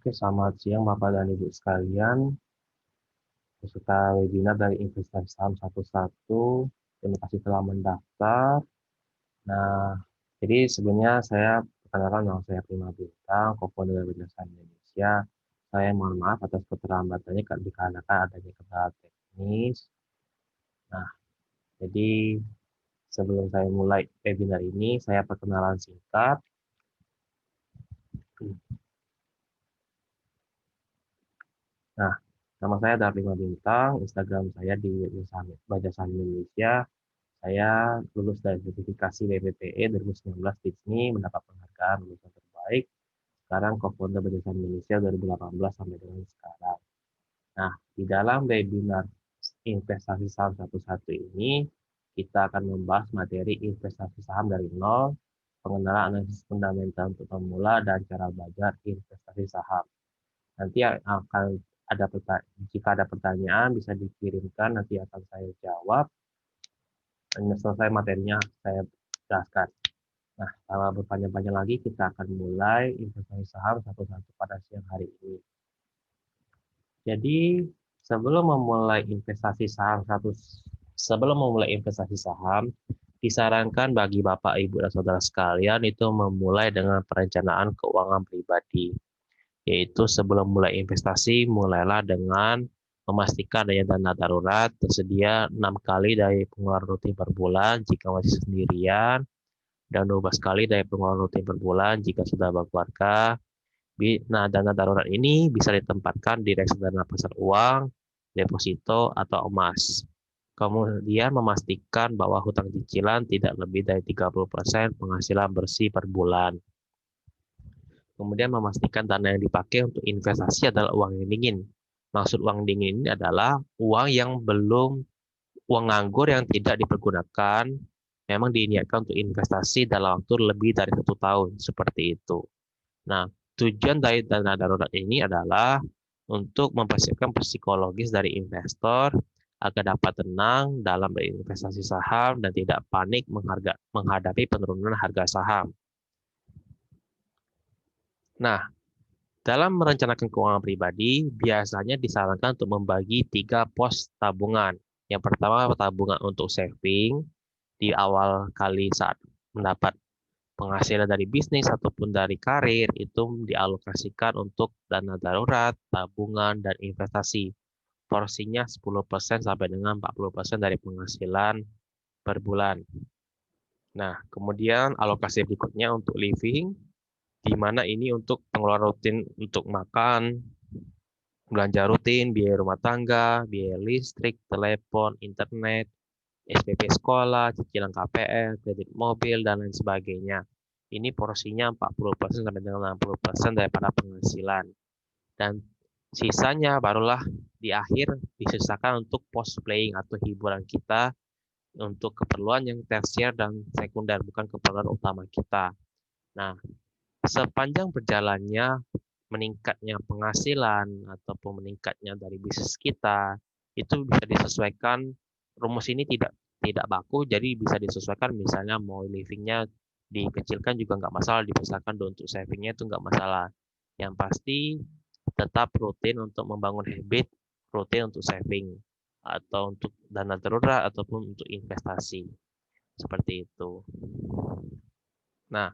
Oke, selamat siang Bapak dan Ibu sekalian. Peserta webinar dari Investasi Saham 11. Terima kasih telah mendaftar. Nah, jadi sebelumnya saya perkenalkan nama saya Prima Bintang, co-founder dari Bintang Saham Indonesia. Saya mohon maaf atas keterlambatannya dikarenakan adanya kendala teknis. Nah, jadi sebelum saya mulai webinar ini, saya perkenalan singkat. Nah, nama saya adalah Prima Bintang, Instagram saya di Baca Saham Indonesia. Saya lulus dari sertifikasi BPPE 2019 di sini, mendapat penghargaan lulusan terbaik. Sekarang co-founder Baca Saham Indonesia 2018 sampai dengan sekarang. Nah, di dalam webinar investasi saham 11 ini, kita akan membahas materi investasi saham dari nol, pengenalan analisis fundamental untuk pemula, dan cara belajar investasi saham. Nanti akan ada jika ada pertanyaan bisa dikirimkan, nanti akan saya jawab. Selesai materinya saya jelaskan. Nah, tanpa berpanjang-panjang lagi, kita akan mulai investasi saham satu-satu pada siang hari ini. Jadi, sebelum memulai investasi saham, disarankan bagi Bapak, Ibu, dan Saudara sekalian itu memulai dengan perencanaan keuangan pribadi. Yaitu sebelum mulai investasi, mulailah dengan memastikan adanya dana darurat tersedia 6 kali dari pengeluaran rutin per bulan jika masih sendirian, dan 12 kali dari pengeluaran rutin per bulan jika sudah berkeluarga. Nah, dana darurat ini bisa ditempatkan di reksadana pasar uang, deposito, atau emas. Kemudian memastikan bahwa hutang cicilan tidak lebih dari 30% penghasilan bersih per bulan. Kemudian memastikan dana yang dipakai untuk investasi adalah uang yang dingin. Maksud uang dingin ini adalah uang uang nganggur yang tidak dipergunakan, memang diniatkan untuk investasi dalam waktu lebih dari 1 tahun, seperti itu. Nah, tujuan dari dana darurat ini adalah untuk mempersiapkan psikologis dari investor agar dapat tenang dalam berinvestasi saham dan tidak panik menghadapi penurunan harga saham. Nah, dalam merencanakan keuangan pribadi, biasanya disarankan untuk membagi 3 pos tabungan. Yang pertama, tabungan untuk saving di awal kali saat mendapat penghasilan dari bisnis ataupun dari karir, itu dialokasikan untuk dana darurat, tabungan, dan investasi. Porsinya 10% sampai dengan 40% dari penghasilan per bulan. Nah, kemudian alokasi berikutnya untuk living, di mana ini untuk pengeluaran rutin untuk makan, belanja rutin, biaya rumah tangga, biaya listrik, telepon, internet, SPP sekolah, cicilan KPR, kredit mobil, dan lain sebagainya. Ini porsinya 40% sampai dengan 60% daripada penghasilan. Dan sisanya barulah di akhir disisakan untuk post playing atau hiburan kita untuk keperluan yang tersier dan sekunder, bukan keperluan utama kita. Nah, sepanjang berjalannya meningkatnya penghasilan ataupun meningkatnya dari bisnis kita, itu bisa disesuaikan. Rumus ini tidak baku, jadi bisa disesuaikan. Misalnya mau livingnya dikecilkan juga nggak masalah, dibesarkan untuk savingnya itu nggak masalah. Yang pasti tetap rutin untuk membangun habit, rutin untuk saving atau untuk dana darurat ataupun untuk investasi, seperti itu. Nah,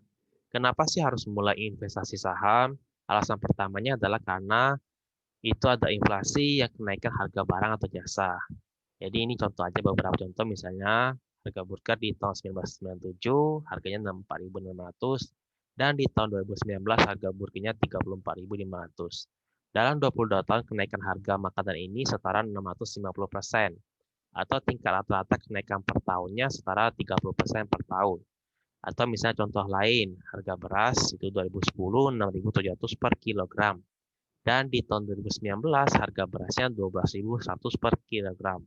kenapa sih harus mulai investasi saham? Alasan pertamanya adalah karena itu ada inflasi yang kenaikan harga barang atau jasa. Jadi ini contoh aja, beberapa contoh, misalnya harga burger di tahun 1997 harganya 64.600 dan di tahun 2019 harga burgernya 34.500. Dalam 22 tahun kenaikan harga makanan ini setara 650%, atau tingkat rata-rata kenaikan per tahunnya setara 30% per tahun. Atau misalnya contoh lain, harga beras itu 2010 6.700 per kilogram. Dan di tahun 2019 harga berasnya 12.100 per kilogram.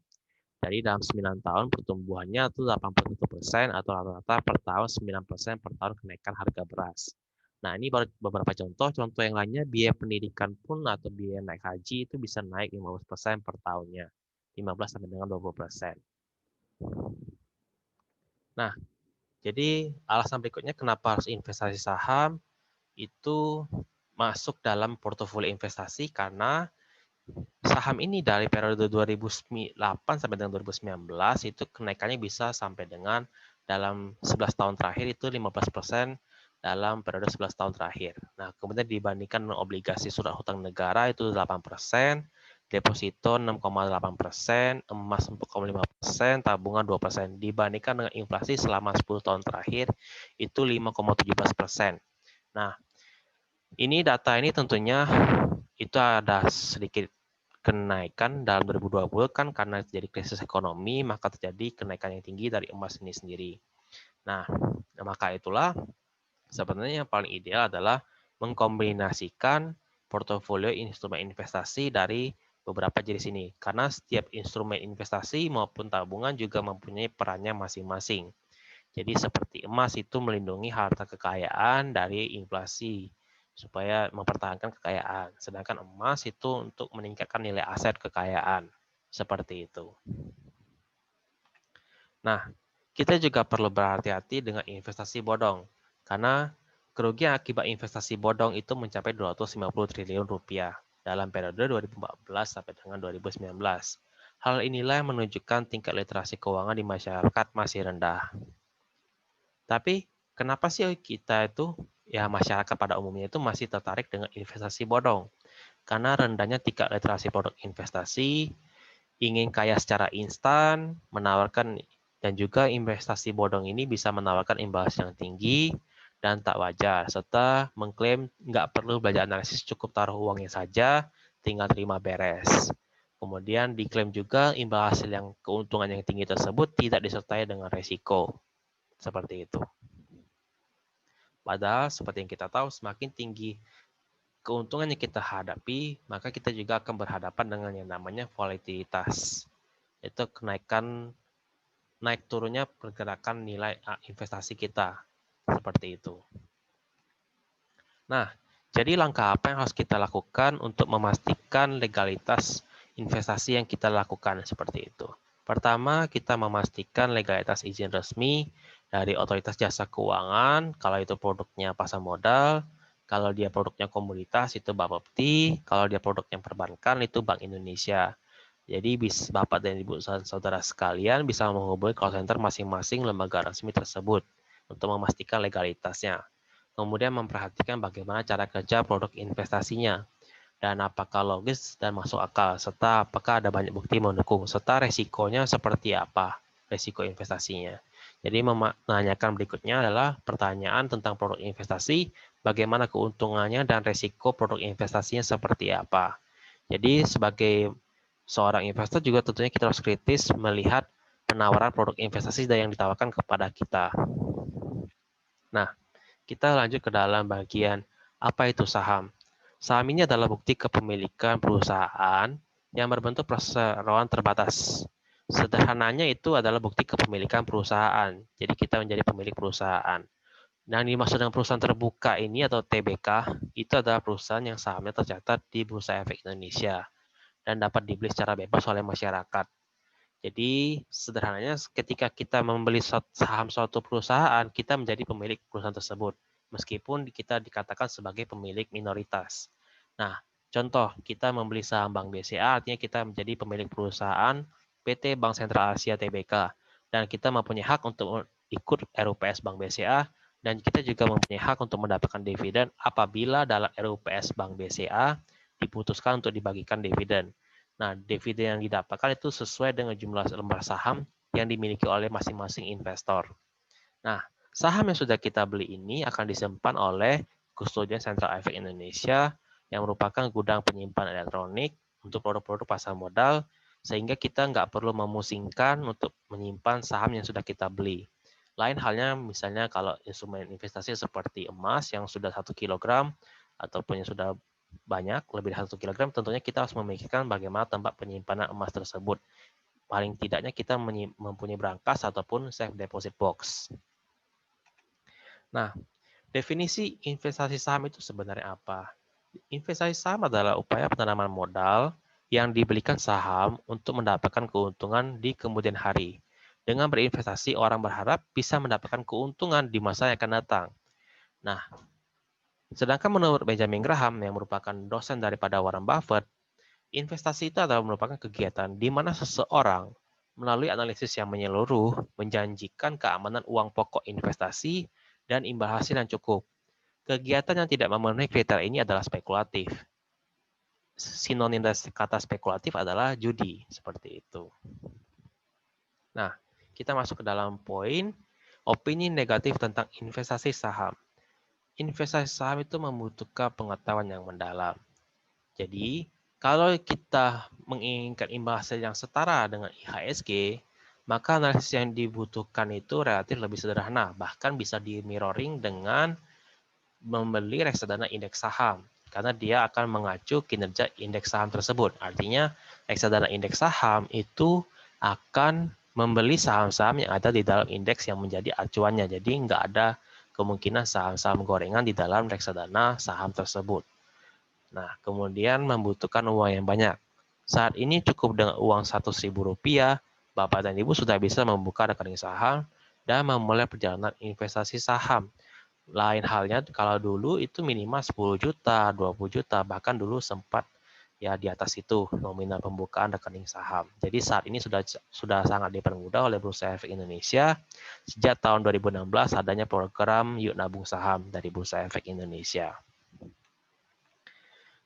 Jadi dalam 9 tahun pertumbuhannya itu 81% atau rata-rata per tahun 9% per tahun kenaikan harga beras. Nah, ini baru beberapa contoh. Contoh yang lainnya, biaya pendidikan pun atau biaya naik haji itu bisa naik 15% per tahunnya. 15 sampai dengan 20%. Nah, jadi alasan berikutnya kenapa harus investasi saham itu masuk dalam portofolio investasi karena saham ini dari periode 2008 sampai dengan 2019 itu kenaikannya bisa sampai dengan dalam 11 tahun terakhir itu 15% dalam periode 11 tahun terakhir. Nah, kemudian dibandingkan dengan obligasi surat hutang negara itu 8%, deposito 6,8%, emas 4,5%, tabungan 2%. Dibandingkan dengan inflasi selama 10 tahun terakhir itu 5,17%. Nah, ini data ini tentunya itu ada sedikit kenaikan dalam 2020 kan karena terjadi krisis ekonomi, maka terjadi kenaikan yang tinggi dari emas ini sendiri. Nah, maka itulah sebenarnya yang paling ideal adalah mengkombinasikan portofolio instrumen investasi dari beberapa jenis ini. Karena setiap instrumen investasi maupun tabungan juga mempunyai perannya masing-masing. Jadi seperti emas itu melindungi harta kekayaan dari inflasi supaya mempertahankan kekayaan. Sedangkan emas itu untuk meningkatkan nilai aset kekayaan. Seperti itu. Nah, kita juga perlu berhati-hati dengan investasi bodong. Karena kerugian akibat investasi bodong itu mencapai 250 triliun rupiah dalam periode 2014 sampai dengan 2019. Hal inilah yang menunjukkan tingkat literasi keuangan di masyarakat masih rendah. Tapi kenapa sih kita itu, ya masyarakat pada umumnya itu masih tertarik dengan investasi bodong? Karena rendahnya tingkat literasi produk investasi, ingin kaya secara instan, menawarkan dan juga investasi bodong ini bisa menawarkan imbas yang tinggi dan tak wajar, serta mengklaim nggak perlu belajar analisis, cukup taruh uangnya saja, tinggal terima beres. Kemudian diklaim juga imbal hasil yang keuntungan yang tinggi tersebut tidak disertai dengan resiko. Seperti itu. Padahal seperti yang kita tahu, semakin tinggi keuntungan yang kita hadapi, maka kita juga akan berhadapan dengan yang namanya volatilitas. Itu naik turunnya pergerakan nilai investasi kita. Seperti itu. Nah, jadi langkah apa yang harus kita lakukan untuk memastikan legalitas investasi yang kita lakukan seperti itu? Pertama, kita memastikan legalitas izin resmi dari otoritas jasa keuangan, kalau itu produknya pasar modal, kalau dia produknya komoditas itu Bapepti, kalau dia produknya perbankan itu Bank Indonesia. Jadi Bapak dan Ibu saudara sekalian bisa menghubungi call center masing-masing lembaga resmi tersebut untuk memastikan legalitasnya. Kemudian memperhatikan bagaimana cara kerja produk investasinya dan apakah logis dan masuk akal, serta apakah ada banyak bukti mendukung, serta resikonya seperti apa, resiko investasinya. Jadi menanyakan berikutnya adalah pertanyaan tentang produk investasi, bagaimana keuntungannya dan resiko produk investasinya seperti apa. Jadi sebagai seorang investor juga tentunya kita harus kritis melihat penawaran produk investasi yang ditawarkan kepada kita. Nah, kita lanjut ke dalam bagian apa itu saham. Saham ini adalah bukti kepemilikan perusahaan yang berbentuk perseroan terbatas. Sederhananya itu adalah bukti kepemilikan perusahaan. Jadi kita menjadi pemilik perusahaan. Dan dimaksud dengan perusahaan terbuka ini atau TBK, itu adalah perusahaan yang sahamnya tercatat di Bursa Efek Indonesia dan dapat dibeli secara bebas oleh masyarakat. Jadi sederhananya ketika kita membeli saham suatu perusahaan, kita menjadi pemilik perusahaan tersebut, meskipun kita dikatakan sebagai pemilik minoritas. Nah, contoh kita membeli saham Bank BCA, artinya kita menjadi pemilik perusahaan PT Bank Sentral Asia Tbk, dan kita mempunyai hak untuk ikut RUPS Bank BCA, dan kita juga mempunyai hak untuk mendapatkan dividen apabila dalam RUPS Bank BCA diputuskan untuk dibagikan dividen. Nah, dividen yang didapatkan itu sesuai dengan jumlah lembar saham yang dimiliki oleh masing-masing investor. Nah, saham yang sudah kita beli ini akan disimpan oleh Kustodian Central Efek Indonesia yang merupakan gudang penyimpan elektronik untuk produk-produk pasar modal, sehingga kita nggak perlu memusingkan untuk menyimpan saham yang sudah kita beli. Lain halnya misalnya kalau instrumen investasi seperti emas yang sudah 1 kg ataupun yang sudah banyak, lebih dari 1 kg, tentunya kita harus memikirkan bagaimana tempat penyimpanan emas tersebut. Paling tidaknya kita mempunyai brankas ataupun safe deposit box. Nah, definisi investasi saham itu sebenarnya apa? Investasi saham adalah upaya penanaman modal yang dibelikan saham untuk mendapatkan keuntungan di kemudian hari. Dengan berinvestasi, orang berharap bisa mendapatkan keuntungan di masa yang akan datang. Nah, Sedangkan menurut Benjamin Graham yang merupakan dosen daripada Warren Buffett, investasi itu adalah merupakan kegiatan di mana seseorang melalui analisis yang menyeluruh menjanjikan keamanan uang pokok investasi dan imbal hasil yang cukup. Kegiatan yang tidak memenuhi kriteria ini adalah spekulatif. Sinonim dari kata spekulatif adalah judi, seperti itu. Nah, kita masuk ke dalam poin opini negatif tentang investasi saham. Investasi saham itu membutuhkan pengetahuan yang mendalam. Jadi, kalau kita menginginkan imbal hasil yang setara dengan IHSG, maka analisis yang dibutuhkan itu relatif lebih sederhana, bahkan bisa di mirroring dengan membeli reksadana indeks saham, karena dia akan mengacu kinerja indeks saham tersebut. Artinya, reksadana indeks saham itu akan membeli saham-saham yang ada di dalam indeks yang menjadi acuannya. Jadi, nggak ada kemungkinan saham-saham gorengan di dalam reksadana saham tersebut. Nah, kemudian membutuhkan uang yang banyak. Saat ini cukup dengan uang Rp100.000, Bapak dan Ibu sudah bisa membuka rekening saham dan memulai perjalanan investasi saham. Lain halnya kalau dulu itu minimal 10 juta, 20 juta, bahkan dulu sempat ya di atas itu nominal pembukaan rekening saham. Jadi saat ini sudah sangat dipermudah oleh Bursa Efek Indonesia. Sejak tahun 2016 adanya program Yuk Nabung Saham dari Bursa Efek Indonesia.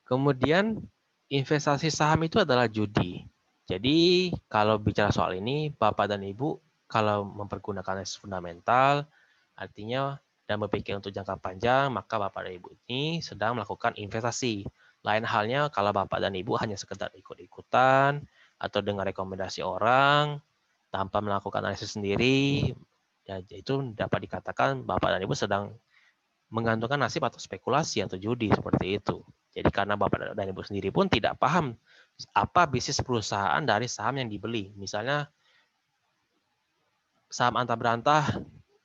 Kemudian investasi saham itu adalah judi. Jadi kalau bicara soal ini, Bapak dan Ibu kalau mempergunakan analisis fundamental, artinya dan berpikir untuk jangka panjang, maka Bapak dan Ibu ini sedang melakukan investasi. Lain halnya kalau Bapak dan Ibu hanya sekedar ikut-ikutan atau dengar rekomendasi orang tanpa melakukan analisis sendiri, ya itu dapat dikatakan Bapak dan Ibu sedang menggantungkan nasib atau spekulasi atau judi seperti itu. Jadi karena Bapak dan Ibu sendiri pun tidak paham apa bisnis perusahaan dari saham yang dibeli. Misalnya saham antah berantah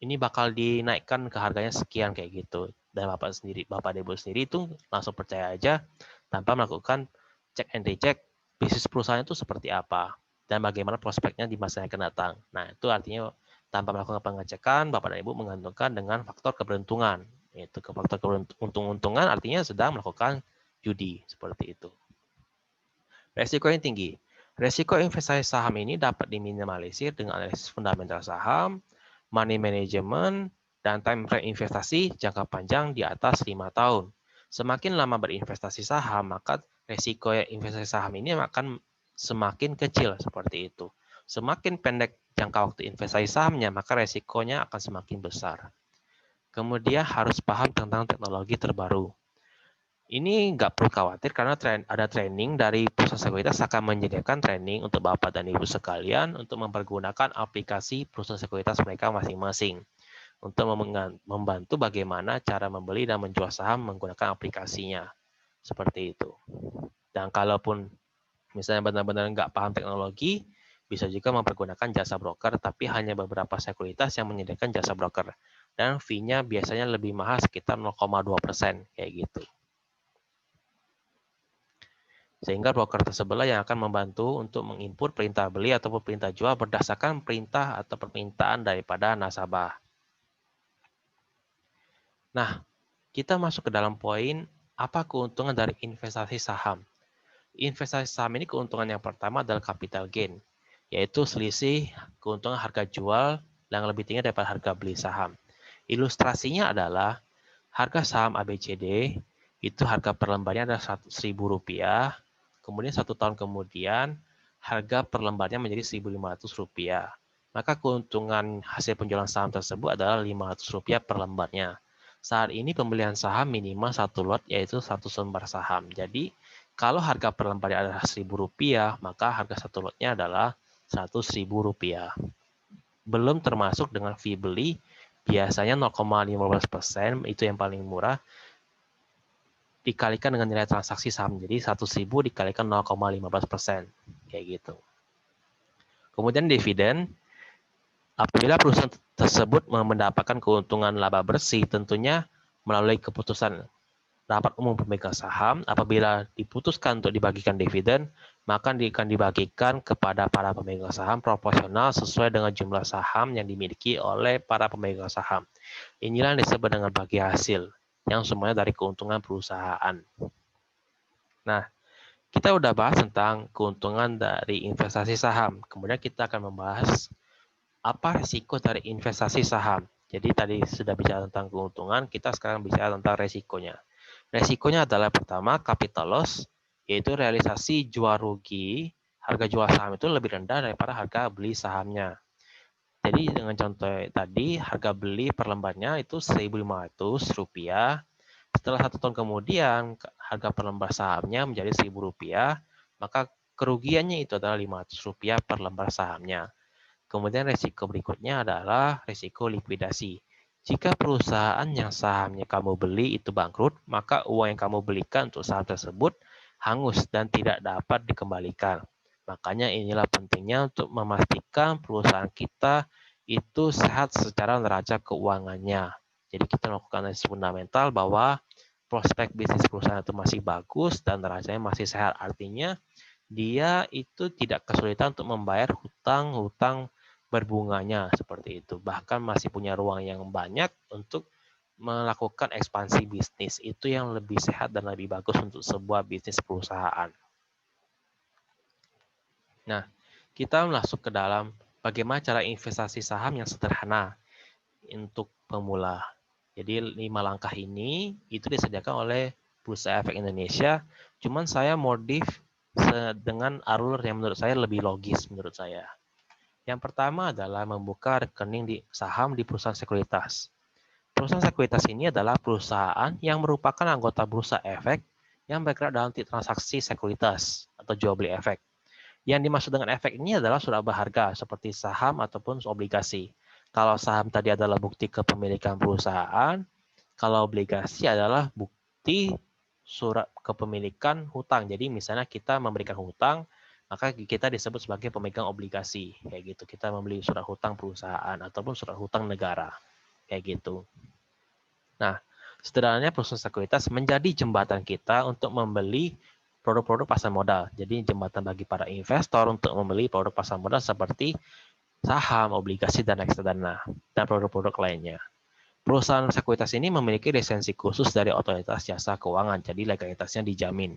ini bakal dinaikkan ke harganya sekian kayak gitu. Dan Bapak dan Ibu sendiri itu langsung percaya aja tanpa melakukan cek and recheck bisnis perusahaan itu seperti apa dan bagaimana prospeknya di masa yang akan datang. Nah, itu artinya tanpa melakukan pengecekan, Bapak dan Ibu menggantungkan dengan faktor keberuntungan. Itu ke faktor keberuntungan artinya sedang melakukan judi seperti itu. Resiko yang tinggi. Resiko investasi saham ini dapat diminimalisir dengan analisis fundamental saham, money management, dan time frame investasi jangka panjang di atas 5 tahun. Semakin lama berinvestasi saham, maka resiko investasi saham ini akan semakin kecil seperti itu. Semakin pendek jangka waktu investasi sahamnya, maka resikonya akan semakin besar. Kemudian harus paham tentang teknologi terbaru. Ini nggak perlu khawatir karena ada training dari perusahaan sekuritas akan menyediakan training untuk Bapak dan Ibu sekalian untuk mempergunakan aplikasi perusahaan sekuritas mereka masing-masing untuk membantu bagaimana cara membeli dan menjual saham menggunakan aplikasinya. Seperti itu. Dan kalaupun misalnya benar-benar nggak paham teknologi, bisa juga mempergunakan jasa broker, tapi hanya beberapa sekuritas yang menyediakan jasa broker. Dan fee-nya biasanya lebih mahal sekitar 0,2% kayak gitu. Sehingga broker tersebut yang akan membantu untuk menginput perintah beli ataupun perintah jual berdasarkan perintah atau permintaan daripada nasabah. Nah, kita masuk ke dalam poin apa keuntungan dari investasi saham. Investasi saham ini keuntungan yang pertama adalah capital gain, yaitu selisih keuntungan harga jual yang lebih tinggi daripada harga beli saham. Ilustrasinya adalah harga saham ABCD itu harga per lembarnya adalah Rp100.000. Kemudian 1 tahun kemudian harga per lembarnya menjadi Rp1.500. Maka keuntungan hasil penjualan saham tersebut adalah Rp500 per lembarnya. Saat ini pembelian saham minimal 1 lot yaitu 1 lembar saham. Jadi kalau harga per lembarnya adalah Rp1.000, maka harga 1 lotnya adalah Rp100.000. Belum termasuk dengan fee beli, biasanya 0,15% itu yang paling murah, dikalikan dengan nilai transaksi saham. Jadi 100.000 dikalikan 0,15%. Kayak gitu. Kemudian dividen, apabila perusahaan tersebut mendapatkan keuntungan laba bersih, tentunya melalui keputusan rapat umum pemegang saham, apabila diputuskan untuk dibagikan dividen, maka akan dibagikan kepada para pemegang saham proporsional sesuai dengan jumlah saham yang dimiliki oleh para pemegang saham. Inilah yang disebut dengan bagi hasil. yang semuanya dari keuntungan perusahaan. Nah, kita udah bahas tentang keuntungan dari investasi saham. Kemudian kita akan membahas apa risiko dari investasi saham. Jadi tadi sudah bicara tentang keuntungan, kita sekarang bicara tentang resikonya. Resikonya adalah pertama, capital loss, yaitu realisasi jual rugi, harga jual saham itu lebih rendah daripada harga beli sahamnya. Jadi dengan contoh tadi, harga beli per lembarnya itu Rp1.500. Setelah 1 tahun kemudian, harga per lembar sahamnya menjadi Rp1.000, maka kerugiannya itu adalah Rp500 per lembar sahamnya. Kemudian risiko berikutnya adalah risiko likuidasi. Jika perusahaan yang sahamnya kamu beli itu bangkrut, maka uang yang kamu belikan untuk saham tersebut hangus dan tidak dapat dikembalikan. Makanya inilah pentingnya untuk memastikan perusahaan kita itu sehat secara neraca keuangannya. Jadi kita melakukan analisis fundamental bahwa prospek bisnis perusahaan itu masih bagus dan neracanya masih sehat. Artinya dia itu tidak kesulitan untuk membayar hutang-hutang berbunganya seperti itu. Bahkan masih punya ruang yang banyak untuk melakukan ekspansi bisnis. Itu yang lebih sehat dan lebih bagus untuk sebuah bisnis perusahaan. Nah, kita masuk ke dalam bagaimana cara investasi saham yang sederhana untuk pemula. Jadi 5 langkah ini itu disediakan oleh Bursa Efek Indonesia. Cuman saya modif dengan alur yang menurut saya lebih logis menurut saya. Yang pertama adalah membuka rekening di saham di perusahaan sekuritas. Perusahaan sekuritas ini adalah perusahaan yang merupakan anggota Bursa Efek yang bergerak dalam transaksi sekuritas atau jual beli efek. Yang dimaksud dengan efek ini adalah surat berharga seperti saham ataupun obligasi. Kalau saham tadi adalah bukti kepemilikan perusahaan, kalau obligasi adalah bukti surat kepemilikan hutang. Jadi misalnya kita memberikan hutang, maka kita disebut sebagai pemegang obligasi. Kayak gitu, kita membeli surat hutang perusahaan ataupun surat hutang negara. Kayak gitu. Nah, sederhananya perusahaan sekuritas menjadi jembatan kita untuk membeli produk-produk pasar modal. Jadi jembatan bagi para investor untuk membeli produk pasar modal seperti saham, obligasi, dan reksadana, dan produk-produk lainnya. Perusahaan sekuritas ini memiliki lisensi khusus dari otoritas jasa keuangan, jadi legalitasnya dijamin.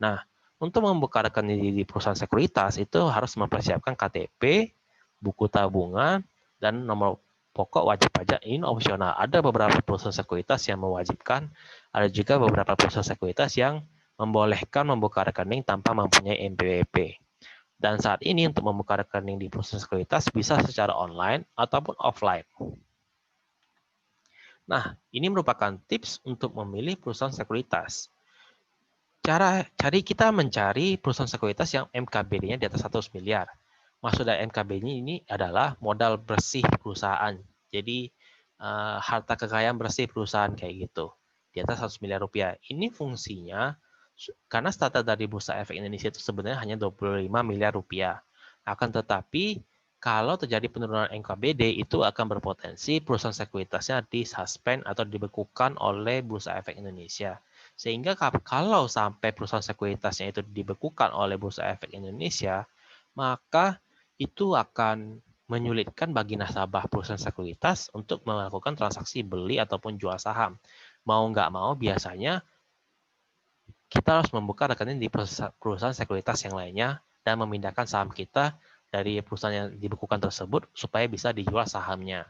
Nah, untuk membuka rekening di perusahaan sekuritas itu harus mempersiapkan KTP, buku tabungan, dan nomor pokok wajib pajak. Ini opsional. Ada beberapa perusahaan sekuritas yang mewajibkan, ada juga beberapa perusahaan sekuritas yang membolehkan membuka rekening tanpa mempunyai NPWP. Dan saat ini untuk membuka rekening di perusahaan sekuritas bisa secara online ataupun offline. Nah, ini merupakan tips untuk memilih perusahaan sekuritas. Cari kita mencari perusahaan sekuritas yang MKBD-nya di atas 100 miliar. Maksud dari MKB ini adalah modal bersih perusahaan. Jadi harta kekayaan bersih perusahaan kayak gitu. Di atas 100 miliar rupiah. Ini fungsinya karena startup dari Bursa Efek Indonesia itu sebenarnya hanya 25 miliar rupiah. Akan tetapi kalau terjadi penurunan NKBD itu akan berpotensi perusahaan sekuritasnya disuspend atau dibekukan oleh Bursa Efek Indonesia. Sehingga kalau sampai perusahaan sekuritasnya itu dibekukan oleh Bursa Efek Indonesia, maka itu akan menyulitkan bagi nasabah perusahaan sekuritas untuk melakukan transaksi beli ataupun jual saham. Mau nggak mau biasanya kita harus membuka rekening di perusahaan sekuritas yang lainnya dan memindahkan saham kita dari perusahaan yang dibekukan tersebut supaya bisa dijual sahamnya.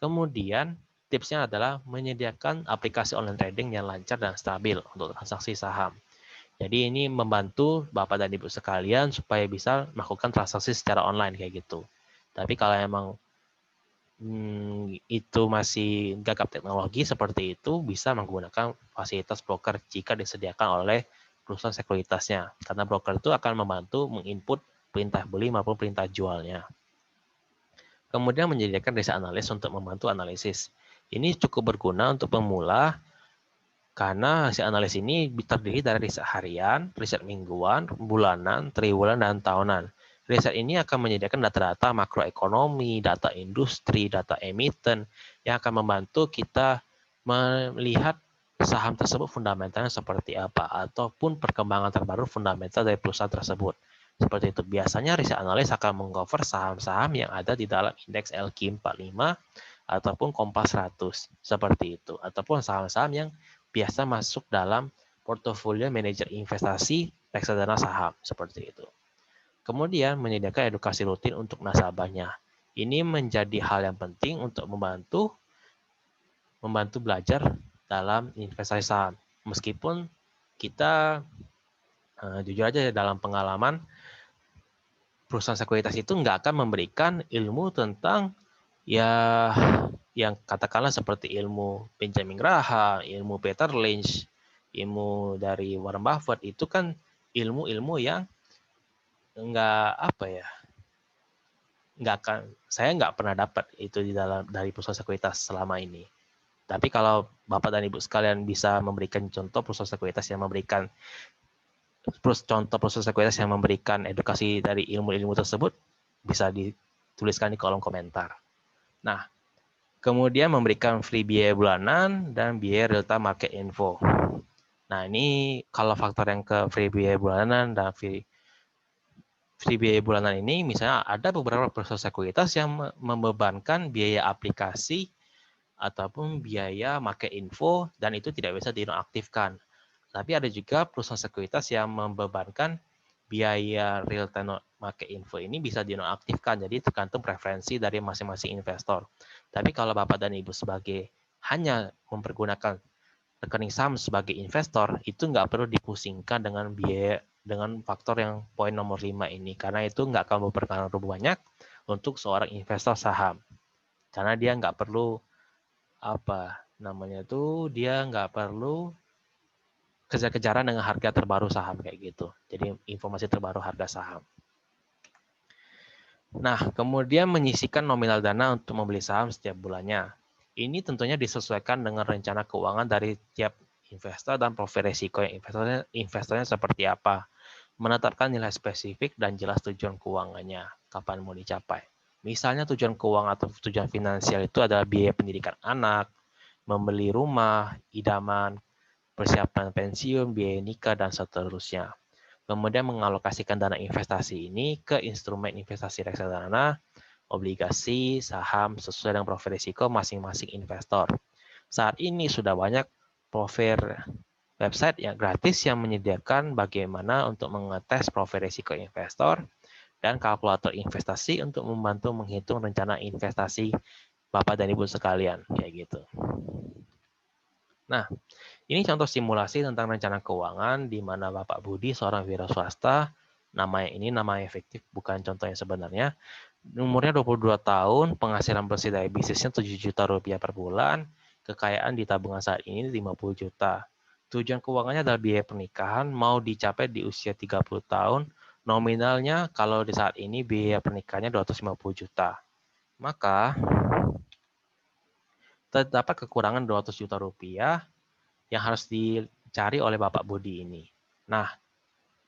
Kemudian tipsnya adalah menyediakan aplikasi online trading yang lancar dan stabil untuk transaksi saham. Jadi ini membantu Bapak dan Ibu sekalian supaya bisa melakukan transaksi secara online kayak gitu. Tapi kalau emang itu masih gagap teknologi seperti itu, bisa menggunakan fasilitas broker jika disediakan oleh perusahaan sekuritasnya. Karena broker itu akan membantu menginput perintah beli maupun perintah jualnya. Kemudian menyediakan riset analis untuk membantu analisis. Ini cukup berguna untuk pemula karena hasil analisis ini terdiri dari riset harian, riset mingguan, bulanan, triwulan, dan tahunan. Riset ini akan menyediakan data-data makroekonomi, data industri, data emiten yang akan membantu kita melihat saham tersebut fundamentalnya seperti apa ataupun perkembangan terbaru fundamental dari perusahaan tersebut. Seperti itu. Biasanya riset analis akan mengcover saham-saham yang ada di dalam indeks LQ45 ataupun Kompas 100 seperti itu, ataupun saham-saham yang biasa masuk dalam portofolio manajer investasi reksadana saham seperti itu. Kemudian menyediakan edukasi rutin untuk nasabahnya. Ini menjadi hal yang penting untuk membantu belajar dalam investasi saham. Meskipun kita jujur aja dalam pengalaman perusahaan sekuritas itu nggak akan memberikan ilmu tentang ya yang katakanlah seperti ilmu Benjamin Graham, ilmu Peter Lynch, ilmu dari Warren Buffett, itu kan ilmu-ilmu yang nggak apa ya, saya nggak pernah dapat itu dari perusahaan sekuritas selama ini. Tapi kalau Bapak dan Ibu sekalian bisa memberikan contoh perusahaan sekuritas yang memberikan edukasi dari ilmu-ilmu tersebut, bisa dituliskan di kolom komentar. Nah, kemudian memberikan free biaya bulanan dan biaya real time market info. Nah, ini kalau faktor yang ke free biaya bulanan dan free biaya bulanan ini, misalnya ada beberapa perusahaan sekuritas yang membebankan biaya aplikasi ataupun biaya market info dan itu tidak bisa dinonaktifkan. Tapi ada juga perusahaan sekuritas yang membebankan biaya real time market info ini bisa dinonaktifkan. Jadi tergantung preferensi dari masing-masing investor. Tapi kalau Bapak dan Ibu sebagai hanya mempergunakan rekening saham sebagai investor, itu nggak perlu dipusingkan dengan biaya dengan faktor yang poin nomor 5 ini. Karena itu nggak akan berpengaruh banyak untuk seorang investor saham. Karena dia nggak perlu dia nggak perlu kejar-kejaran dengan harga terbaru saham kayak gitu. Jadi informasi terbaru harga saham. Nah, kemudian menyisihkan nominal dana untuk membeli saham setiap bulannya. Ini tentunya disesuaikan dengan rencana keuangan dari tiap investor dan profil risiko yang investornya seperti apa. Menetapkan nilai spesifik dan jelas tujuan keuangannya, kapan mau dicapai. Misalnya tujuan keuangan atau tujuan finansial itu adalah biaya pendidikan anak, membeli rumah, idaman, persiapan pensiun, biaya nikah, dan seterusnya. Kemudian mengalokasikan dana investasi ini ke instrumen investasi reksadana, obligasi, saham, sesuai dengan profil risiko masing-masing investor. Saat ini sudah banyak profil website yang gratis yang menyediakan bagaimana untuk mengetes profil risiko investor dan kalkulator investasi untuk membantu menghitung rencana investasi Bapak dan Ibu sekalian, kayak gitu. Nah, ini contoh simulasi tentang rencana keuangan di mana Bapak Budi, seorang wira swasta, nama efektif, bukan contoh yang sebenarnya. Umurnya 22 tahun, penghasilan bersih dari bisnisnya 7 juta rupiah per bulan, kekayaan di tabungan saat ini 50 juta. Tujuan keuangannya adalah biaya pernikahan, mau dicapai di usia 30 tahun, nominalnya kalau di saat ini biaya pernikahannya 250 juta. Maka, terdapat kekurangan 200 juta rupiah yang harus dicari oleh Bapak Budi ini. Nah,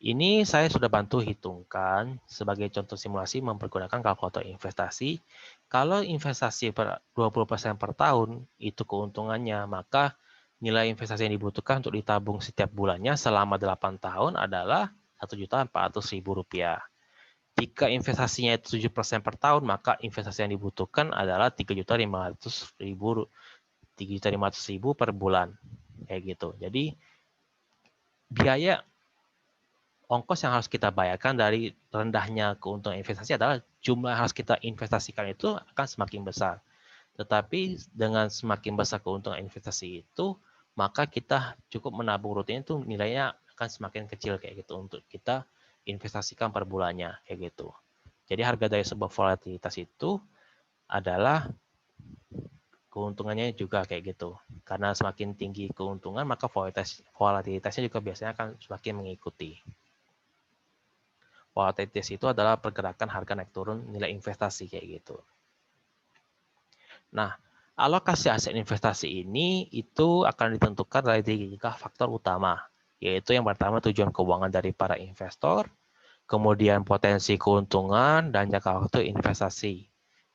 ini saya sudah bantu hitungkan sebagai contoh simulasi mempergunakan kalkulator investasi. Kalau investasi 20% per tahun itu keuntungannya, maka nilai investasi yang dibutuhkan untuk ditabung setiap bulannya selama 8 tahun adalah Rp1.400.000. Jika investasinya itu 7% per tahun, maka investasi yang dibutuhkan adalah Rp3.500.000 per bulan. Kayak gitu. Jadi biaya ongkos yang harus kita bayarkan dari rendahnya keuntungan investasi adalah jumlah yang harus kita investasikan itu akan semakin besar. Tetapi dengan semakin besar keuntungan investasi itu, maka kita cukup menabung rutin itu nilainya akan semakin kecil kayak gitu untuk kita investasikan per bulannya kayak gitu. Jadi harga dari sebuah volatilitas itu adalah keuntungannya juga kayak gitu. Karena semakin tinggi keuntungan, maka volatilitasnya juga biasanya akan semakin mengikuti. Volatilitas itu adalah pergerakan harga naik turun nilai investasi kayak gitu. Nah, alokasi aset investasi ini itu akan ditentukan dari 3 faktor utama, yaitu yang pertama tujuan keuangan dari para investor, kemudian potensi keuntungan, dan jangka waktu investasi,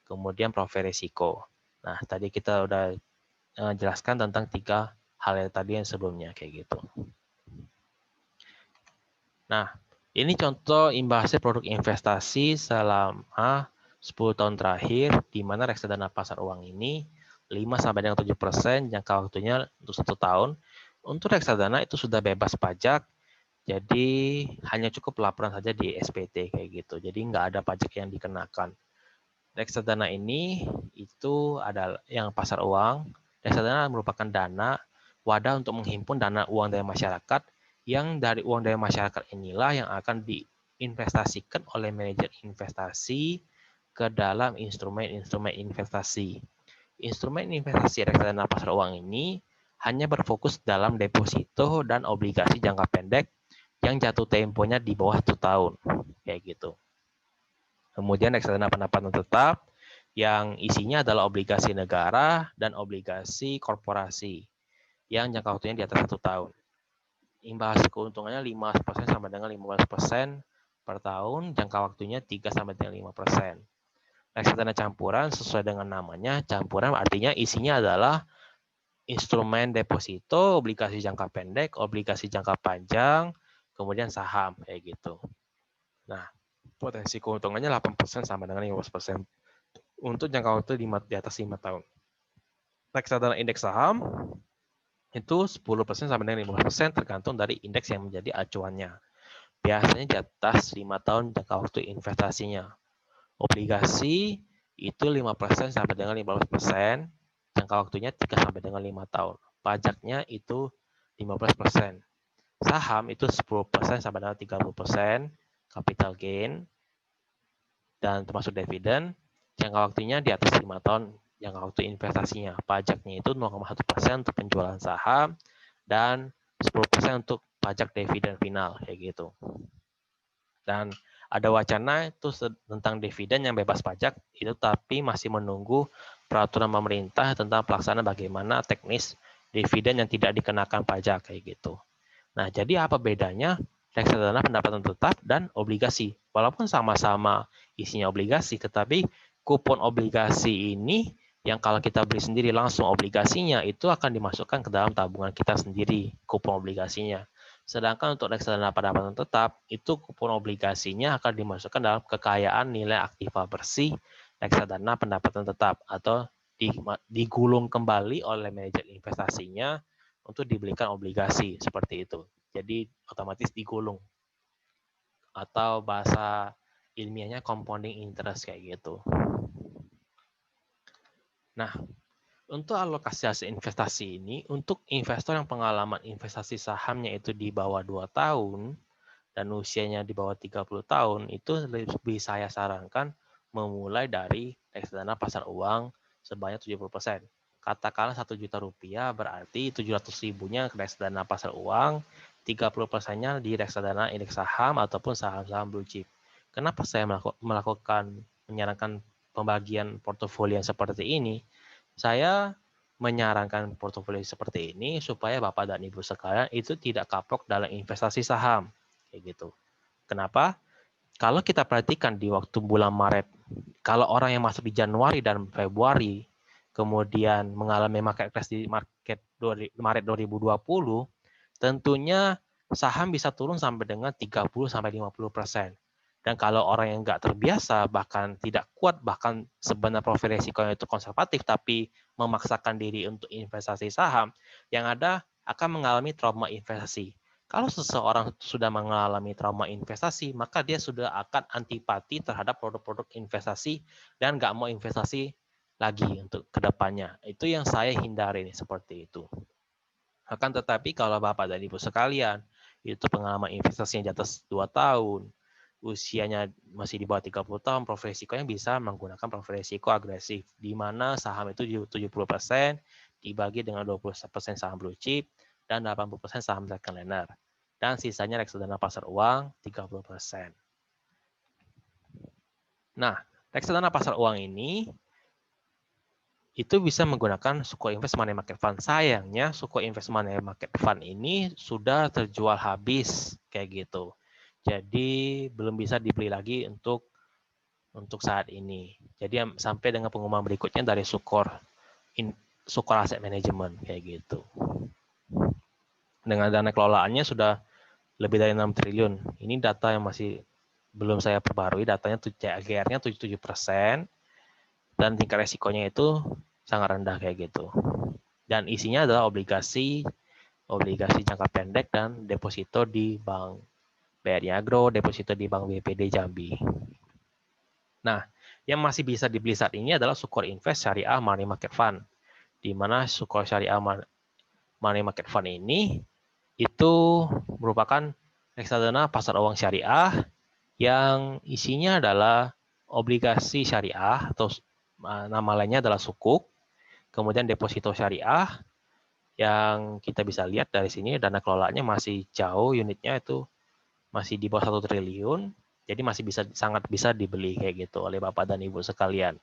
kemudian profil risiko. Nah, tadi kita udah jelaskan tentang 3 hal yang tadi yang sebelumnya kayak gitu. Nah, ini contoh imbasnya produk investasi selama 10 tahun terakhir, di mana reksadana pasar uang ini 5 sampai dengan 7% jangka waktunya untuk 1 tahun. Untuk reksadana itu sudah bebas pajak, jadi hanya cukup laporan saja di SPT kayak gitu. Jadi nggak ada pajak yang dikenakan. Reksadana ini itu adalah yang pasar uang. Reksadana merupakan dana wadah untuk menghimpun dana uang dari masyarakat, yang dari uang dari masyarakat inilah yang akan diinvestasikan oleh manajer investasi ke dalam instrumen-instrumen investasi. Instrumen investasi reksadana pasar uang ini hanya berfokus dalam deposito dan obligasi jangka pendek yang jatuh temponya di bawah 1 tahun. Kayak gitu. Kemudian reksadana pendapatan tetap yang isinya adalah obligasi negara dan obligasi korporasi yang jangka waktunya di atas 1 tahun. Imbas keuntungannya 5% sampai dengan 15% per tahun, jangka waktunya 3 sampai dengan 5%. Reksadana campuran sesuai dengan namanya, campuran artinya isinya adalah instrumen deposito, obligasi jangka pendek, obligasi jangka panjang, kemudian saham kayak gitu. Nah, potensi keuntungannya 8% sampai dengan 15% untuk jangka waktu di atas 5 tahun. Reksadana indeks saham itu 10% sampai dengan 15% tergantung dari indeks yang menjadi acuannya. Biasanya di atas 5 tahun jangka waktu investasinya. Obligasi itu 5% sampai dengan 15%, jangka waktunya 3 sampai dengan 5 tahun. Pajaknya itu 15%. Saham itu 10% sampai dengan 30%, capital gain, dan termasuk dividen. Jangka waktunya di atas 5 tahun, jangka waktu investasinya. Pajaknya itu 0,1% untuk penjualan saham, dan 10% untuk pajak dividen final, kayak gitu. Dan ada wacana itu tentang dividen yang bebas pajak, itu tapi masih menunggu peraturan pemerintah tentang pelaksanaan bagaimana teknis dividen yang tidak dikenakan pajak, kayak gitu. Nah, jadi apa bedanya reksadana pendapatan tetap dan obligasi? Walaupun sama-sama isinya obligasi, tetapi kupon obligasi ini yang kalau kita beli sendiri langsung obligasinya itu akan dimasukkan ke dalam tabungan kita sendiri, kupon obligasinya. Sedangkan untuk reksadana pendapatan tetap, itu kupon obligasinya akan dimasukkan dalam kekayaan nilai aktiva bersih reksadana pendapatan tetap atau digulung kembali oleh manajer investasinya untuk dibelikan obligasi seperti itu. Jadi otomatis digulung atau bahasa ilmiahnya compounding interest kayak gitu. Nah, untuk alokasi hasil investasi ini, untuk investor yang pengalaman investasi sahamnya itu di bawah 2 tahun dan usianya di bawah 30 tahun, itu lebih saya sarankan memulai dari reksadana pasar uang sebanyak 70%. Katakanlah 1 juta rupiah, berarti 700 ribunya ke reksadana pasar uang, 30%-nya di reksadana indeks saham ataupun saham-saham blue chip. Kenapa saya menyarankan pembagian portofolio yang seperti ini? Saya menyarankan portofolio seperti ini supaya Bapak dan Ibu sekalian itu tidak kapok dalam investasi saham. Kayak gitu. Kenapa? Kalau kita perhatikan di waktu bulan Maret, kalau orang yang masuk di Januari dan Februari, kemudian mengalami market crash di Maret 2020, tentunya saham bisa turun sampai dengan 30-50%. Dan kalau orang yang nggak terbiasa, bahkan tidak kuat, bahkan sebenarnya profil risikonya itu konservatif, tapi memaksakan diri untuk investasi saham, yang ada akan mengalami trauma investasi. Kalau seseorang sudah mengalami trauma investasi, maka dia sudah akan antipati terhadap produk-produk investasi dan nggak mau investasi lagi untuk kedepannya. Itu yang saya hindari seperti itu. Akan tetapi kalau Bapak dan Ibu sekalian, itu pengalaman investasinya di atas 2 tahun, usianya masih di bawah 30 tahun, profil risikonya bisa menggunakan profil risiko agresif, di mana saham itu 70% dibagi dengan 20% saham blue chip dan 80% saham second liner. Dan sisanya reksadana pasar uang 30%. Nah, reksadana pasar uang ini itu bisa menggunakan Suko Invest Money Market Fund. Sayangnya Suko Invest Money Market Fund ini sudah terjual habis kayak gitu. Jadi belum bisa dibeli lagi untuk saat ini. Jadi sampai dengan pengumuman berikutnya dari Sukor Asset Management kayak gitu. Dengan dana kelolaannya sudah lebih dari 6 triliun. Ini data yang masih belum saya perbarui datanya, CAGR-nya 77%, dan tingkat resikonya itu sangat rendah kayak gitu. Dan isinya adalah obligasi jangka pendek dan deposito di Bank BRI Agro, deposito di Bank BPD Jambi. Nah, yang masih bisa dibeli saat ini adalah Sukor Invest Syariah Money Market Fund, di mana Sukor Syariah Money Market Fund ini itu merupakan reksadana pasar uang syariah yang isinya adalah obligasi syariah atau nama lainnya adalah sukuk, kemudian deposito syariah yang kita bisa lihat dari sini dana kelolanya masih jauh, unitnya itu masih di bawah 1 triliun, jadi masih sangat bisa dibeli kayak gitu oleh Bapak dan Ibu sekalian.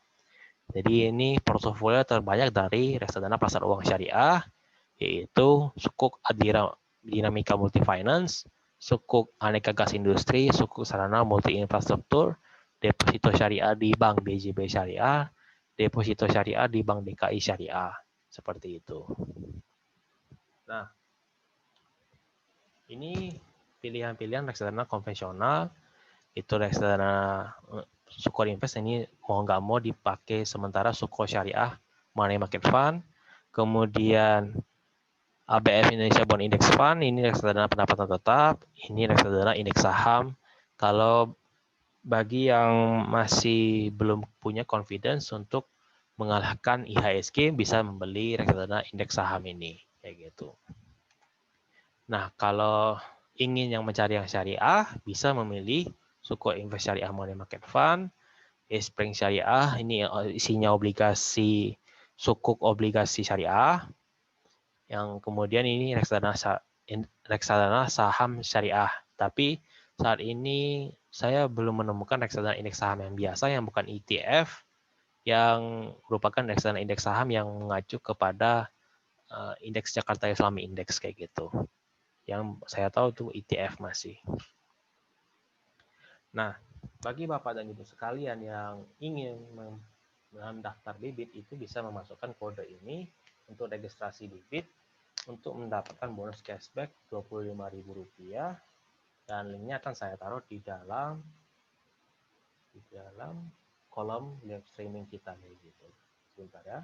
Jadi ini portofolio terbanyak dari reksadana pasar uang syariah, yaitu Sukuk Adira Dinamika Multifinance, Sukuk Aneka Gas Industri, Sukuk Sarana Multi Infrastruktur, deposito syariah di Bank BJB Syariah, deposito syariah di Bank DKI Syariah, seperti itu. Nah, ini pilihan-pilihan reksadana konvensional, itu reksadana Sukor Invest ini mau nggak mau dipakai sementara Sukor Syariah Money Market Fund, kemudian ABF Indonesia Bond Index Fund, ini reksadana pendapatan tetap, ini reksadana indeks saham. Kalau bagi yang masih belum punya confidence untuk mengalahkan IHSG, bisa membeli reksadana indeks saham ini, kayak gitu. Nah, kalau ingin yang mencari yang syariah, bisa memilih Sukor Invest Syariah Money Market Fund, Spring Syariah, ini isinya obligasi, sukuk obligasi syariah, yang kemudian ini reksadana saham syariah. Tapi saat ini saya belum menemukan reksadana indeks saham yang biasa, yang bukan ETF, yang merupakan reksadana indeks saham yang mengacu kepada indeks Jakarta Islami Index kayak gitu. Yang saya tahu itu ETF masih. Nah, bagi Bapak dan Ibu sekalian yang ingin mendaftar bibit, itu bisa memasukkan kode ini untuk registrasi bibit untuk mendapatkan bonus cashback Rp25.000, dan linknya akan saya taruh di dalam kolom live streaming kita gitu. Sebentar ya.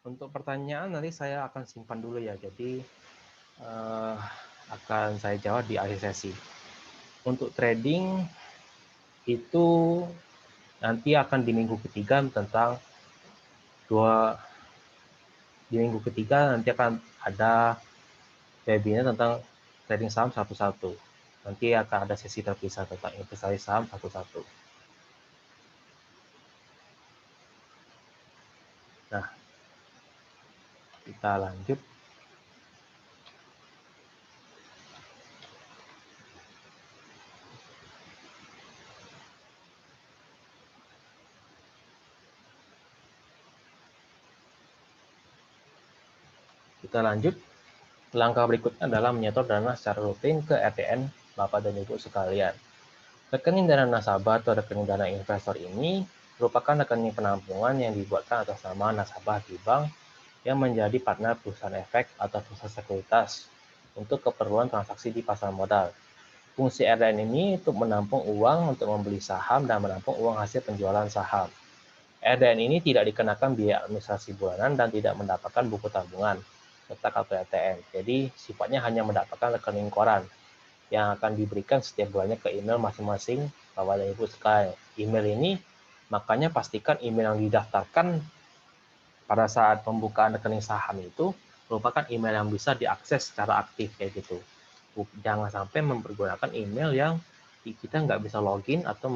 Untuk pertanyaan nanti saya akan simpan dulu ya, jadi akan saya jawab di akhir sesi. Untuk trading itu nanti akan di minggu ketiga di minggu ketiga nanti akan ada webinar tentang trading saham satu-satu. Nanti akan ada sesi terpisah tentang investasi saham satu-satu. Nah, kita lanjut. Langkah berikutnya adalah menyetor dana secara rutin ke RTN Bapak dan Ibu sekalian. Rekening dana nasabah atau rekening dana investor ini merupakan rekening penampungan yang dibuatkan atas nama nasabah di bank yang menjadi partner perusahaan efek atau perusahaan sekuritas untuk keperluan transaksi di pasar modal. Fungsi RDN ini untuk menampung uang untuk membeli saham dan menampung uang hasil penjualan saham. RDN ini tidak dikenakan biaya administrasi bulanan dan tidak mendapatkan buku tabungan serta kartu ATM. Jadi sifatnya hanya mendapatkan rekening koran yang akan diberikan setiap bulannya ke email masing-masing Bapak dan Ibu sekalian. Email ini makanya pastikan email yang didaftarkan pada saat pembukaan rekening saham itu merupakan email yang bisa diakses secara aktif kayak gitu. Jangan sampai mempergunakan email yang kita nggak bisa login atau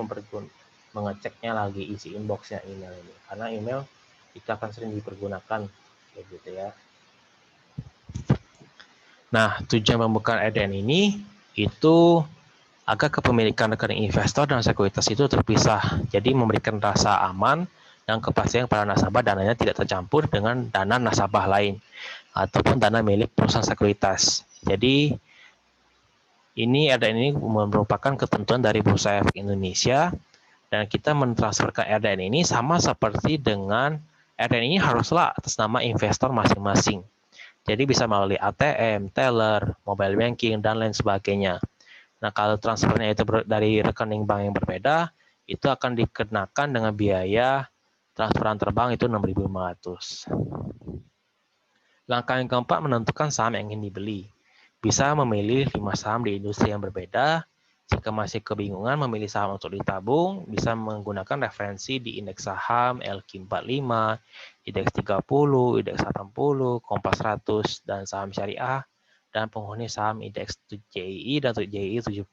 mengeceknya lagi isi inboxnya email ini, karena email itu akan sering dipergunakan kayak gitu ya. Nah, tujuan pembukaan RDN ini itu agar kepemilikan rekening investor dan sekuritas itu terpisah, jadi memberikan rasa aman dan kepastian para nasabah dananya tidak tercampur dengan dana nasabah lain ataupun dana milik perusahaan sekuritas. Jadi ini merupakan ketentuan dari Bursa Efek Indonesia, dan kita mentransfer ke RDN ini sama seperti dengan RDN ini haruslah atas nama investor masing-masing. Jadi bisa melalui ATM, teller, mobile banking, dan lain sebagainya. Nah, kalau transfernya itu dari rekening bank yang berbeda, itu akan dikenakan dengan biaya transfer antar bank itu 6.500. Langkah yang keempat, menentukan saham yang ingin dibeli. Bisa memilih 5 saham di industri yang berbeda. Jika masih kebingungan memilih saham untuk ditabung, bisa menggunakan referensi di indeks saham LQ45, indeks 30, indeks 80, Kompas 100, dan saham syariah, dan penghuni saham indeks JII dan JII 70.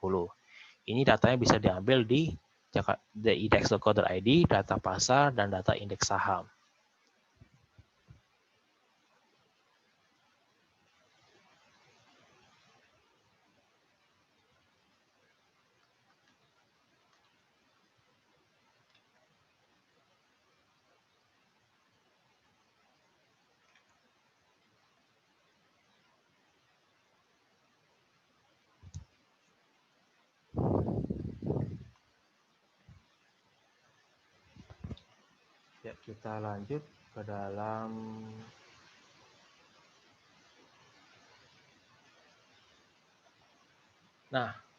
Ini datanya bisa diambil di index.co.id, data pasar, dan data indeks saham. Ya, kita lanjut ke dalam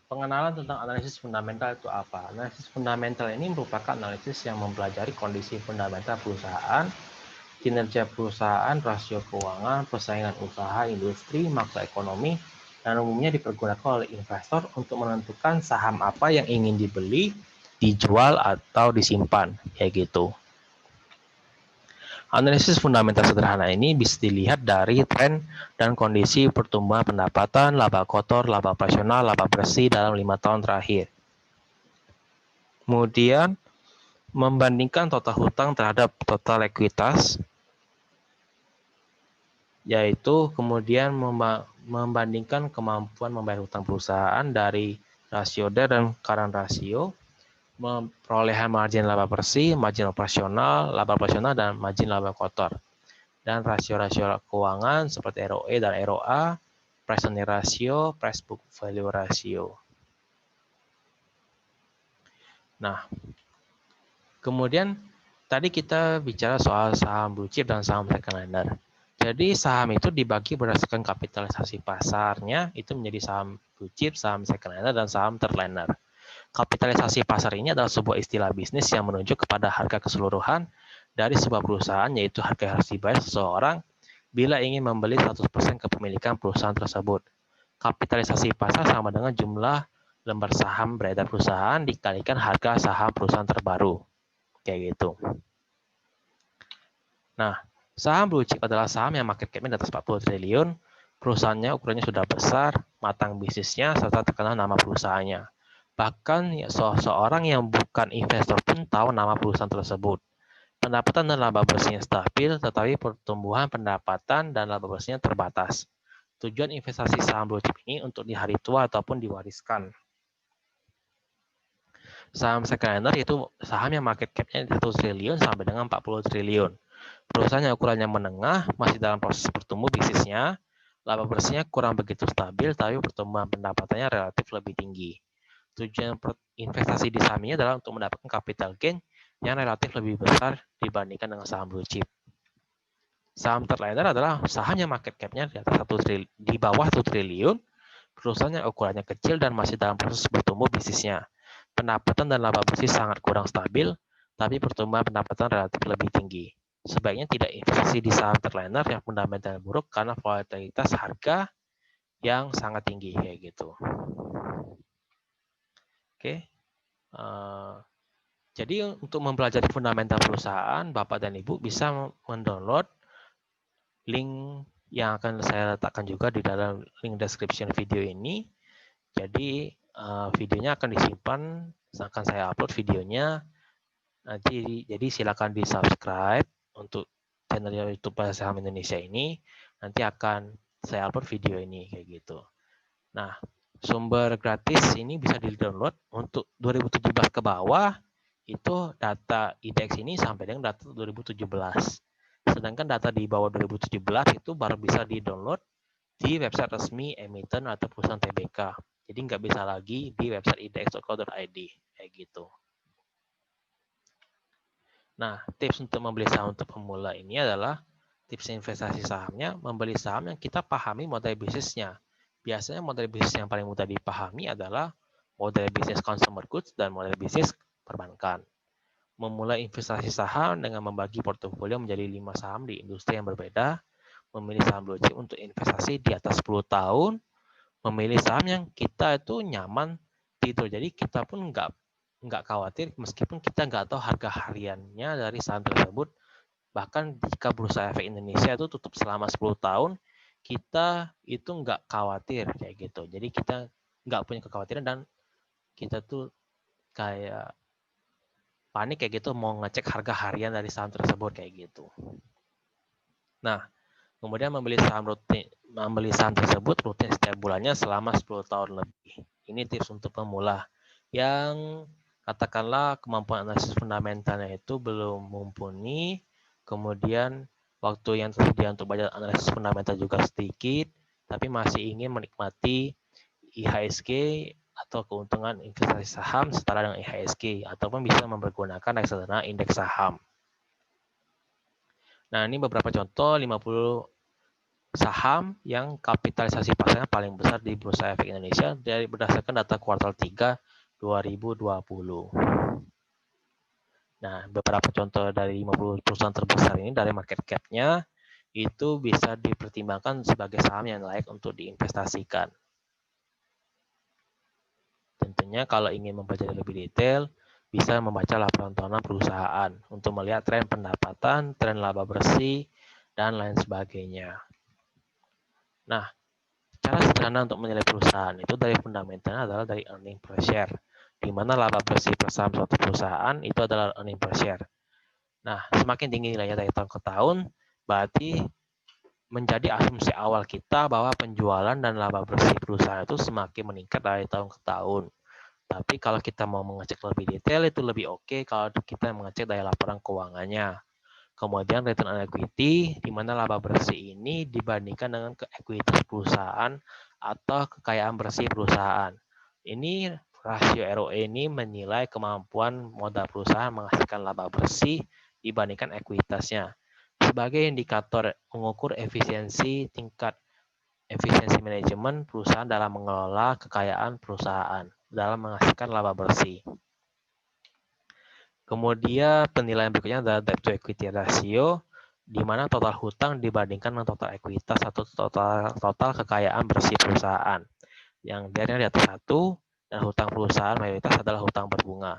pengenalan tentang analisis fundamental itu apa? Analisis fundamental ini merupakan analisis yang mempelajari kondisi fundamental perusahaan, kinerja perusahaan, rasio keuangan, persaingan usaha, industri, makroekonomi, dan umumnya dipergunakan oleh investor untuk menentukan saham apa yang ingin dibeli, dijual, atau disimpan, kayak gitu. Analisis fundamental sederhana ini bisa dilihat dari tren dan kondisi pertumbuhan pendapatan, laba kotor, laba operasional, laba bersih dalam 5 tahun terakhir. Kemudian, membandingkan total hutang terhadap total ekuitas, yaitu kemudian membandingkan kemampuan membayar hutang perusahaan dari rasio DER dan current ratio, perolehan margin laba bersih, margin operasional, dan margin laba kotor. Dan rasio-rasio keuangan seperti ROE dan ROA, price earning ratio, price book value ratio. Nah, kemudian tadi kita bicara soal saham blue chip dan saham secondliner. Jadi saham itu dibagi berdasarkan kapitalisasi pasarnya, itu menjadi saham blue chip, saham secondliner, dan saham thirdliner. Kapitalisasi pasar ini adalah sebuah istilah bisnis yang menunjuk kepada harga keseluruhan dari sebuah perusahaan, yaitu harga yang harus dibayar seseorang bila ingin membeli 100% kepemilikan perusahaan tersebut. Kapitalisasi pasar sama dengan jumlah lembar saham beredar perusahaan dikalikan harga saham perusahaan terbaru. Kayak gitu. Nah, saham blue chip adalah saham yang market cap-nya di atas 40 triliun, perusahaannya ukurannya sudah besar, matang bisnisnya, serta terkenal nama perusahaannya. Bahkan seorang yang bukan investor pun tahu nama perusahaan tersebut. Pendapatan dan laba bersihnya stabil, tetapi pertumbuhan pendapatan dan laba bersihnya terbatas. Tujuan investasi saham blue chip ini untuk di hari tua ataupun diwariskan. Saham secondliner yaitu saham yang market cap-nya 1 triliun sampai dengan 40 triliun. Perusahaan yang ukurannya menengah, masih dalam proses bertumbuh bisnisnya, laba bersihnya kurang begitu stabil, tapi pertumbuhan pendapatannya relatif lebih tinggi. Tujuan investasi di saham ini adalah untuk mendapatkan capital gain yang relatif lebih besar dibandingkan dengan saham blue chip. Saham thirdliner adalah saham yang market cap-nya di bawah 1 triliun, perusahaan yang ukurannya kecil dan masih dalam proses bertumbuh bisnisnya. Pendapatan dan laba bersih sangat kurang stabil, tapi pertumbuhan pendapatan relatif lebih tinggi. Sebaiknya tidak investasi di saham thirdliner yang fundamental buruk karena volatilitas harga yang sangat tinggi kayak gitu. Oke. Jadi untuk mempelajari fundamental perusahaan, Bapak dan Ibu bisa mendownload link yang akan saya letakkan juga di dalam link description video ini. Jadi videonya akan disimpan, akan saya upload videonya. Nanti jadi silakan di subscribe untuk channel YouTube Bahasa Saham Indonesia ini. Nanti akan saya upload video ini kayak gitu. Nah, sumber gratis ini bisa di download untuk 2017 ke bawah. itu data IDX ini sampai dengan data 2017. Sedangkan data di bawah 2017 itu baru bisa di-download di website resmi emiten atau perusahaan TBK. Jadi nggak bisa lagi di website idx.co.id kayak gitu. Nah, tips untuk membeli saham untuk pemula ini adalah tips investasi sahamnya, membeli saham yang kita pahami model bisnisnya. Biasanya model bisnis yang paling mudah dipahami adalah model bisnis consumer goods dan model bisnis perbankan. Memulai investasi saham dengan membagi portofolio menjadi 5 saham di industri yang berbeda, memilih saham blue chip untuk investasi di atas 10 tahun, memilih saham yang kita itu nyaman tidur. Jadi kita pun nggak khawatir meskipun kita nggak tahu harga hariannya dari saham tersebut. Bahkan jika Bursa Efek Indonesia itu tutup selama 10 tahun, kita itu nggak khawatir kayak gitu. Jadi kita nggak punya kekhawatiran dan kita tuh kayak panik kayak gitu mau ngecek harga harian dari saham tersebut kayak gitu. Nah, kemudian membeli saham tersebut rutin setiap bulannya selama 10 tahun lebih. Ini tips untuk pemula yang katakanlah kemampuan analisis fundamentalnya itu belum mumpuni, kemudian waktu yang tersedia untuk belajar analisis fundamental juga sedikit, tapi masih ingin menikmati IHSG atau keuntungan investasi saham setara dengan IHSG ataupun bisa mempergunakan reksadana indeks saham. Nah, ini beberapa contoh 50 saham yang kapitalisasi pasarnya paling besar di Bursa Efek Indonesia dari berdasarkan data kuartal 3 2020. Nah, beberapa contoh dari 50 perusahaan terbesar ini dari market cap-nya itu bisa dipertimbangkan sebagai saham yang layak untuk diinvestasikan. Tentunya kalau ingin membaca lebih detail, bisa membaca laporan tahunan perusahaan untuk melihat tren pendapatan, tren laba bersih, dan lain sebagainya. Nah, cara sederhana untuk menilai perusahaan itu dari fundamentalnya adalah dari earning per share, di mana laba bersih per saham suatu perusahaan itu adalah earning per share. Nah, semakin tinggi nilainya dari tahun ke tahun, berarti menjadi asumsi awal kita bahwa penjualan dan laba bersih perusahaan itu semakin meningkat dari tahun ke tahun. Tapi kalau kita mau mengecek lebih detail itu lebih oke kalau kita mengecek dari laporan keuangannya. Kemudian return on equity, di mana laba bersih ini dibandingkan dengan ekuitas perusahaan atau kekayaan bersih perusahaan. Ini rasio ROE ini menilai kemampuan modal perusahaan menghasilkan laba bersih dibandingkan ekuitasnya. Sebagai indikator mengukur tingkat efisiensi manajemen perusahaan dalam mengelola kekayaan perusahaan dalam menghasilkan laba bersih. Kemudian penilaian berikutnya adalah debt to equity ratio, di mana total hutang dibandingkan dengan total ekuitas atau total kekayaan bersih perusahaan. Yang dari atas 1 dan hutang perusahaan mayoritas adalah hutang berbunga.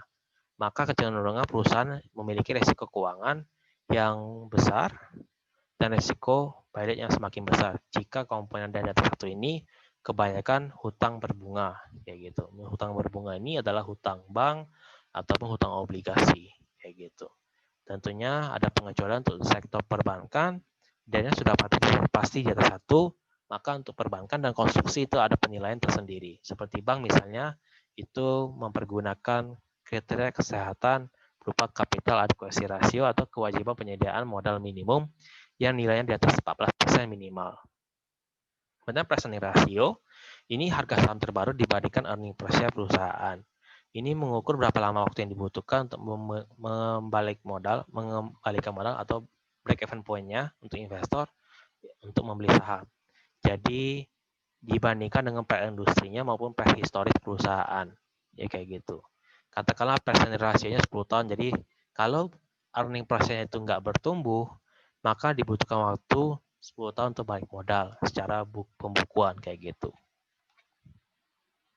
Maka kecenderungan perusahaan memiliki risiko keuangan yang besar dan risiko by rate yang semakin besar. Jika komponen dari atas 1 ini kebanyakan hutang berbunga kayak gitu. Hutang berbunga ini adalah hutang bank ataupun hutang obligasi kayak gitu. Tentunya ada pengecualian untuk sektor perbankan, dannya sudah pasti di atas 1, maka untuk perbankan dan konstruksi itu ada penilaian tersendiri. Seperti bank misalnya itu mempergunakan kriteria kesehatan berupa capital adequacy ratio atau kewajiban penyediaan modal minimum yang nilainya di atas 14% minimal. Kemudian price earning ratio, ini harga saham terbaru dibandingkan earning per share perusahaan. Ini mengukur berapa lama waktu yang dibutuhkan untuk mengembalikan modal atau break-even point-nya untuk investor untuk membeli saham. Jadi dibandingkan dengan price industrinya maupun price historis perusahaan. Ya kayak gitu. Katakanlah price earning ratio-nya 10 tahun. Jadi kalau earning per share itu nggak bertumbuh, maka dibutuhkan waktu 10 tahun untuk balik modal secara pembukuan kayak gitu.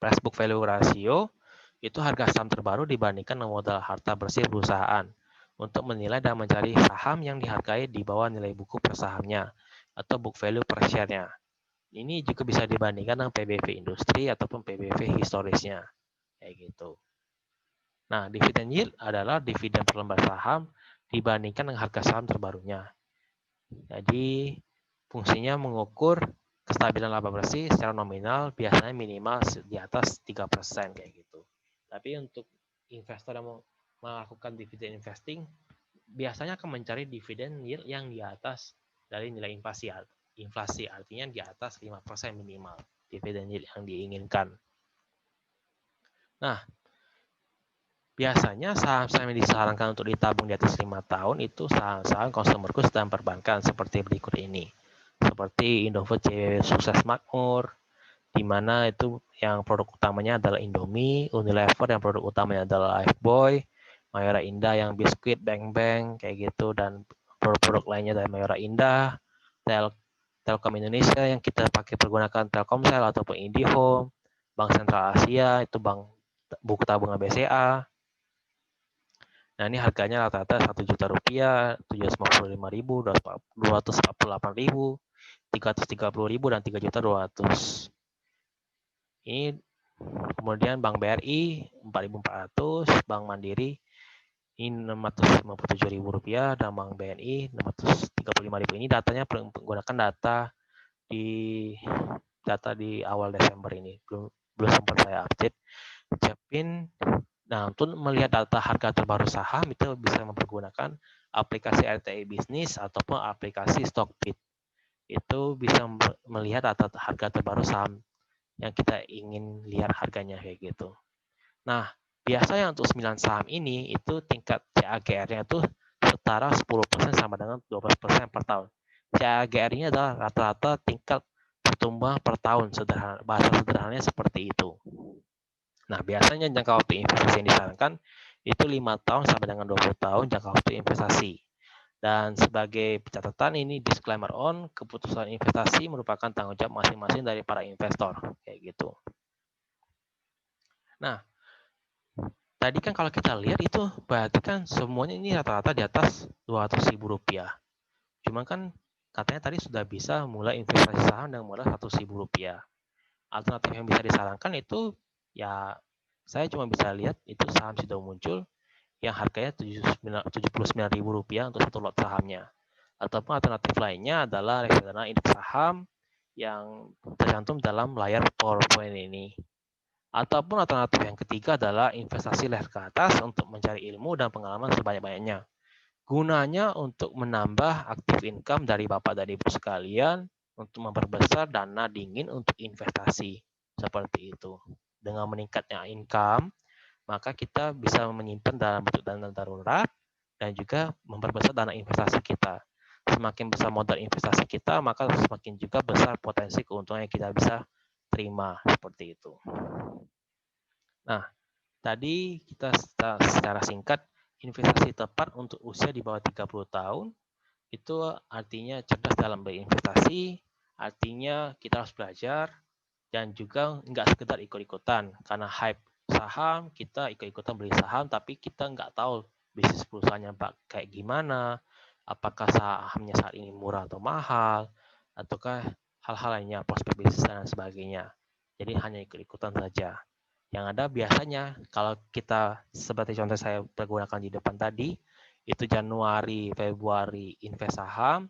Price book value ratio itu harga saham terbaru dibandingkan dengan modal harta bersih perusahaan untuk menilai dan mencari saham yang dihargai di bawah nilai buku per sahamnya atau book value per share-nya. Ini juga bisa dibandingkan dengan PBV industri ataupun PBV historisnya. Kayak gitu. Nah, dividend yield adalah dividen per lembar saham dibandingkan dengan harga saham terbarunya. Jadi, fungsinya mengukur kestabilan laba bersih secara nominal biasanya minimal di atas 3% kayak gitu. Tapi untuk investor yang mau melakukan dividen investing, biasanya akan mencari dividen yield yang di atas dari nilai inflasi. Inflasi artinya di atas 5% minimal dividen yield yang diinginkan. Nah, biasanya saham-saham yang disarankan untuk ditabung di atas 5 tahun itu saham-saham consumer goods dan perbankan seperti berikut ini. Seperti Indofood CW Sukses Makmur, di mana itu yang produk utamanya adalah Indomie, Unilever yang produk utamanya adalah Lifebuoy, Mayora Indah yang biskuit, Bang Bang kayak gitu, dan produk-produk lainnya dari Mayora Indah, Telkom Indonesia yang kita pakai pergunakan Telkomsel ataupun IndiHome, Bank Sentral Asia itu bank buku tabungan BCA. Nah, ini harganya rata-rata Rp1.000.000, Rp755.000, Rp248.000, Rp330.000, dan Rp3.200.000. Ini kemudian Bank BRI Rp4.400, Bank Mandiri ini Rp657.000, dan Bank BNI Rp635.000. Ini datanya menggunakan data di awal Desember ini, belum sempat saya update. Japin. Nah, untuk melihat data harga terbaru saham itu bisa mempergunakan aplikasi RTI Bisnis ataupun aplikasi Stockbit. Itu bisa melihat data harga terbaru saham yang kita ingin lihat harganya kayak gitu. Nah, biasanya untuk 9 saham ini itu tingkat CAGR-nya itu setara 10% sama dengan 12% per tahun. CAGR-nya adalah rata-rata tingkat pertumbuhan per tahun, bahasa sederhananya seperti itu. Nah, biasanya jangka waktu investasi yang disarankan itu 5 tahun sampai dengan 20 tahun jangka waktu investasi. Dan sebagai catatan ini disclaimer on, keputusan investasi merupakan tanggung jawab masing-masing dari para investor, kayak gitu. Nah, tadi kan kalau kita lihat itu berarti kan semuanya ini rata-rata di atas Rp200.000. Cuma kan katanya tadi sudah bisa mulai investasi saham dengan modal Rp100.000. Alternatif yang bisa disarankan itu ya saya cuma bisa lihat itu saham sudah muncul yang harganya Rp79.000 untuk satu lot sahamnya. Ataupun alternatif lainnya adalah reksadana indeks saham yang tercantum dalam layar PowerPoint ini. Ataupun alternatif yang ketiga adalah investasi leher ke atas untuk mencari ilmu dan pengalaman sebanyak-banyaknya. Gunanya untuk menambah aktif income dari Bapak dan Ibu sekalian untuk memperbesar dana dingin untuk investasi. Seperti itu. Dengan meningkatnya income, maka kita bisa menyimpan dalam bentuk dana darurat dan juga memperbesar dana investasi kita. Semakin besar modal investasi kita, maka semakin juga besar potensi keuntungan yang kita bisa terima seperti itu. Nah, tadi kita secara singkat investasi tepat untuk usia di bawah 30 tahun itu artinya cerdas dalam berinvestasi, artinya kita harus belajar dan juga nggak sekedar ikut-ikutan karena hype saham kita ikut-ikutan beli saham tapi kita nggak tahu bisnis perusahaannya kayak gimana, apakah sahamnya saat ini murah atau mahal, ataukah hal-hal lainnya prospek bisnis dan sebagainya. Jadi hanya ikut-ikutan saja. Yang ada biasanya kalau kita seperti contoh saya pergunakan di depan tadi, itu Januari, Februari invest saham,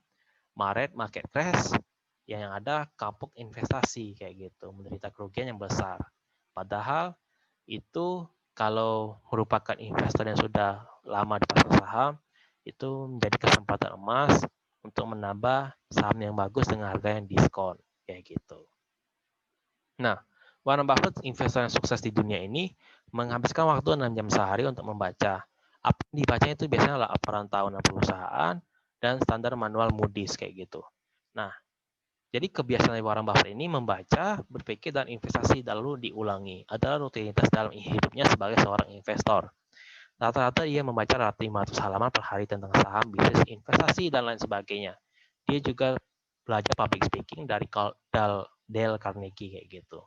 Maret market crash, yang ada kapok investasi kayak gitu, menderita kerugian yang besar. Padahal itu kalau merupakan investor yang sudah lama di pasar saham, itu menjadi kesempatan emas untuk menambah saham yang bagus dengan harga yang diskon kayak gitu. Nah, Warren Buffett, investor yang sukses di dunia ini, menghabiskan waktu 6 jam sehari untuk membaca. Apa yang dibacanya itu biasanya laporan tahunan perusahaan dan standar manual Moody's kayak gitu. Nah, jadi kebiasaan Warren Buffett ini membaca, berpikir, dan investasi lalu diulangi. Adalah rutinitas dalam hidupnya sebagai seorang investor. Rata-rata ia membaca 500 halaman per hari tentang saham, bisnis, investasi, dan lain sebagainya. Dia juga belajar public speaking dari Dale Carnegie kayak gitu.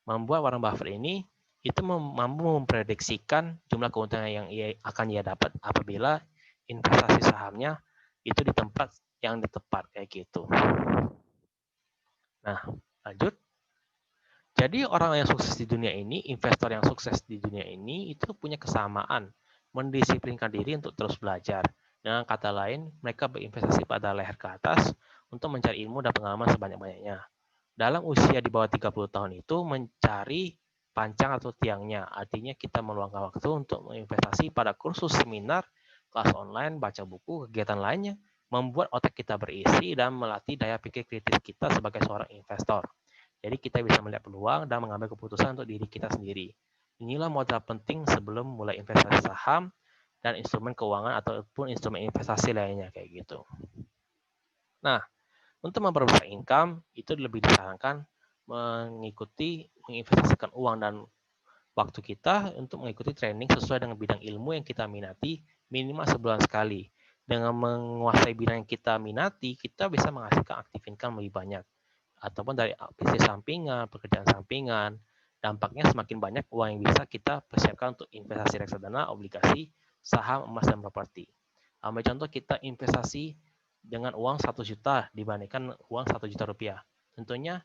Membuat Warren Buffett ini itu mampu memprediksikan jumlah keuntungan yang akan ia dapat apabila investasi sahamnya itu di tempat yang tepat kayak gitu. Nah, lanjut. Jadi orang yang sukses di dunia ini, investor yang sukses di dunia ini itu punya kesamaan, mendisiplinkan diri untuk terus belajar. Dengan kata lain, mereka berinvestasi pada leher ke atas untuk mencari ilmu dan pengalaman sebanyak-banyaknya. Dalam usia di bawah 30 tahun itu mencari pancang atau tiangnya. Artinya kita meluangkan waktu untuk menginvestasi pada kursus, seminar, kelas online, baca buku, kegiatan lainnya, membuat otak kita berisi dan melatih daya pikir kritis kita sebagai seorang investor. Jadi kita bisa melihat peluang dan mengambil keputusan untuk diri kita sendiri. Inilah modal penting sebelum mulai investasi saham dan instrumen keuangan ataupun instrumen investasi lainnya kayak gitu. Nah, untuk memperbesar income itu lebih disarankan menginvestasikan uang dan waktu kita untuk mengikuti training sesuai dengan bidang ilmu yang kita minati minimal sebulan sekali. Dengan menguasai bidang yang kita minati, kita bisa menghasilkan aktif income lebih banyak. Ataupun dari bisnis sampingan, pekerjaan sampingan, dampaknya semakin banyak uang yang bisa kita persiapkan untuk investasi reksadana, obligasi, saham, emas, dan properti. Ambil contoh kita investasi dengan uang 1 juta dibandingkan uang 1 juta rupiah. Tentunya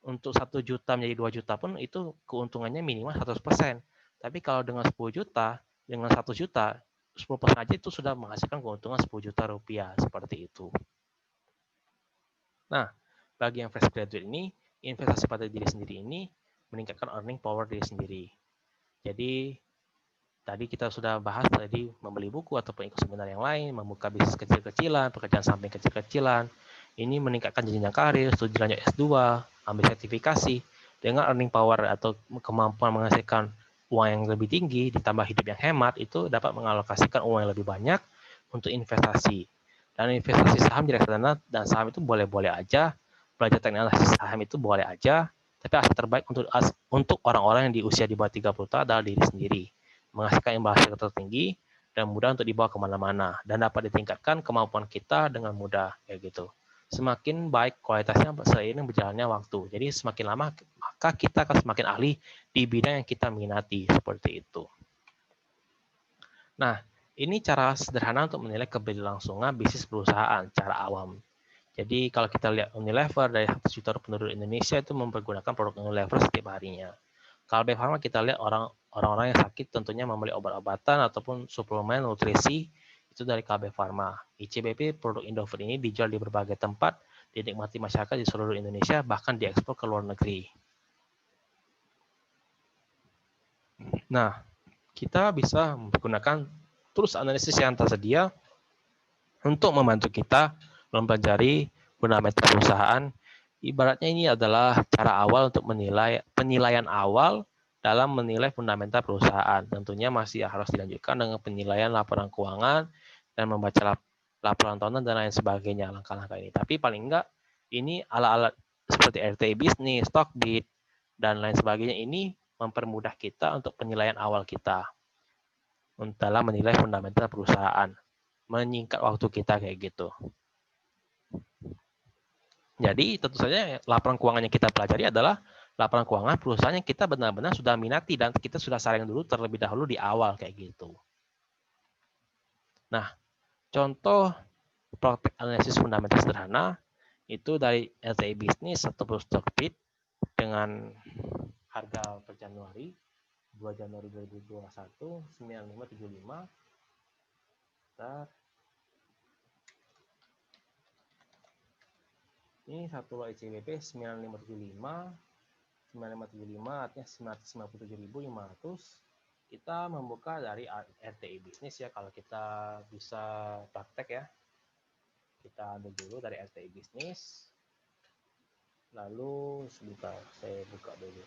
untuk 1 juta menjadi 2 juta pun itu keuntungannya minimal 100%. Tapi kalau dengan 10 juta, dengan 1 juta, 10% aja itu sudah menghasilkan keuntungan 10 juta rupiah, seperti itu. Nah, bagi yang fresh graduate ini, investasi pada diri sendiri ini meningkatkan earning power diri sendiri. Jadi, tadi kita sudah bahas tadi membeli buku ataupun ikut seminar yang lain, membuka bisnis kecil-kecilan, pekerjaan samping kecil-kecilan. Ini meningkatkan jenjang karir, studi lanjut S2, ambil sertifikasi, dengan earning power atau kemampuan menghasilkan uang yang lebih tinggi, ditambah hidup yang hemat, itu dapat mengalokasikan uang yang lebih banyak untuk investasi. Dan investasi saham di reksadana dan saham itu boleh-boleh aja, belajar teknik analisis saham itu boleh aja, tapi aset terbaik untuk orang-orang yang di usia di bawah 30 tahun adalah diri sendiri, menghasilkan imbal hasil tertinggi dan mudah untuk dibawa kemana-mana, dan dapat ditingkatkan kemampuan kita dengan mudah kayak gitu. Semakin baik kualitasnya seiring berjalannya waktu. Jadi semakin lama maka kita akan semakin ahli di bidang yang kita minati, seperti itu. Nah, ini cara sederhana untuk menilai keberlangsungan bisnis perusahaan, cara awam. Jadi kalau kita lihat Unilever dari 1 juta penduduk Indonesia itu mempergunakan produk Unilever setiap harinya. Kalau Kalbe Pharma kita lihat orang-orang yang sakit tentunya membeli obat-obatan ataupun suplemen nutrisi itu dari Kalbe Pharma. ICBP produk Indofood ini dijual di berbagai tempat, dinikmati masyarakat di seluruh Indonesia, bahkan diekspor ke luar negeri. Nah, kita bisa menggunakan tools analisis yang tersedia untuk membantu kita mempelajari fundamental perusahaan. Ibaratnya ini adalah cara awal untuk penilaian awal dalam menilai fundamental perusahaan. Tentunya masih harus dilanjutkan dengan penilaian laporan keuangan dan membaca laporan tahunan dan lain sebagainya langkah-langkah ini. Tapi paling enggak ini alat-alat seperti RTI bisnis, Stockbit dan lain sebagainya ini mempermudah kita untuk penilaian awal kita dalam menilai fundamental perusahaan, menyingkat waktu kita kayak gitu. Jadi tentu saja laporan keuangan yang kita pelajari adalah laporan keuangan perusahaan yang kita benar-benar sudah minati dan kita sudah saring dulu terlebih dahulu di awal kayak gitu. Nah, contoh prospek analisis fundamental sederhana itu dari LTI bisnis ataupun Stockbit dengan harga per Januari 2 Januari 2021 9575. Ini satu lot ICBP 9575 artinya 957.500. Kita membuka dari RTI bisnis ya, kalau kita bisa praktek ya. Kita ambil dulu dari RTI bisnis. Lalu sebentar saya buka dulu.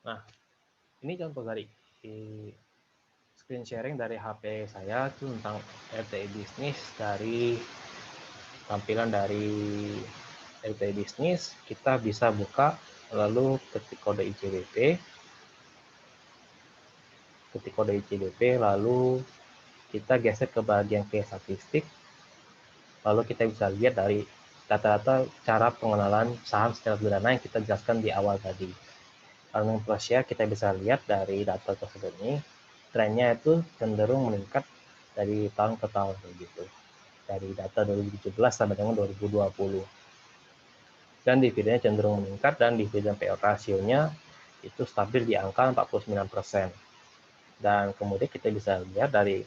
Nah, ini contoh dari screen sharing dari HP saya itu tentang RTI bisnis. Dari tampilan dari RTI bisnis kita bisa buka lalu ketik kode ICBP. ketik kode ICBP, lalu kita geser ke bagian case statistik, lalu kita bisa lihat dari data-data cara pengenalan saham secara sederhana yang kita jelaskan di awal tadi. Earning per share kita bisa lihat dari data tersebut ini, trennya itu cenderung meningkat dari tahun ke tahun begitu. Dari data 2017 sampai dengan 2020. Dan dividennya cenderung meningkat dan dividen payout rasionya itu stabil di angka 49%. Dan kemudian kita bisa lihat dari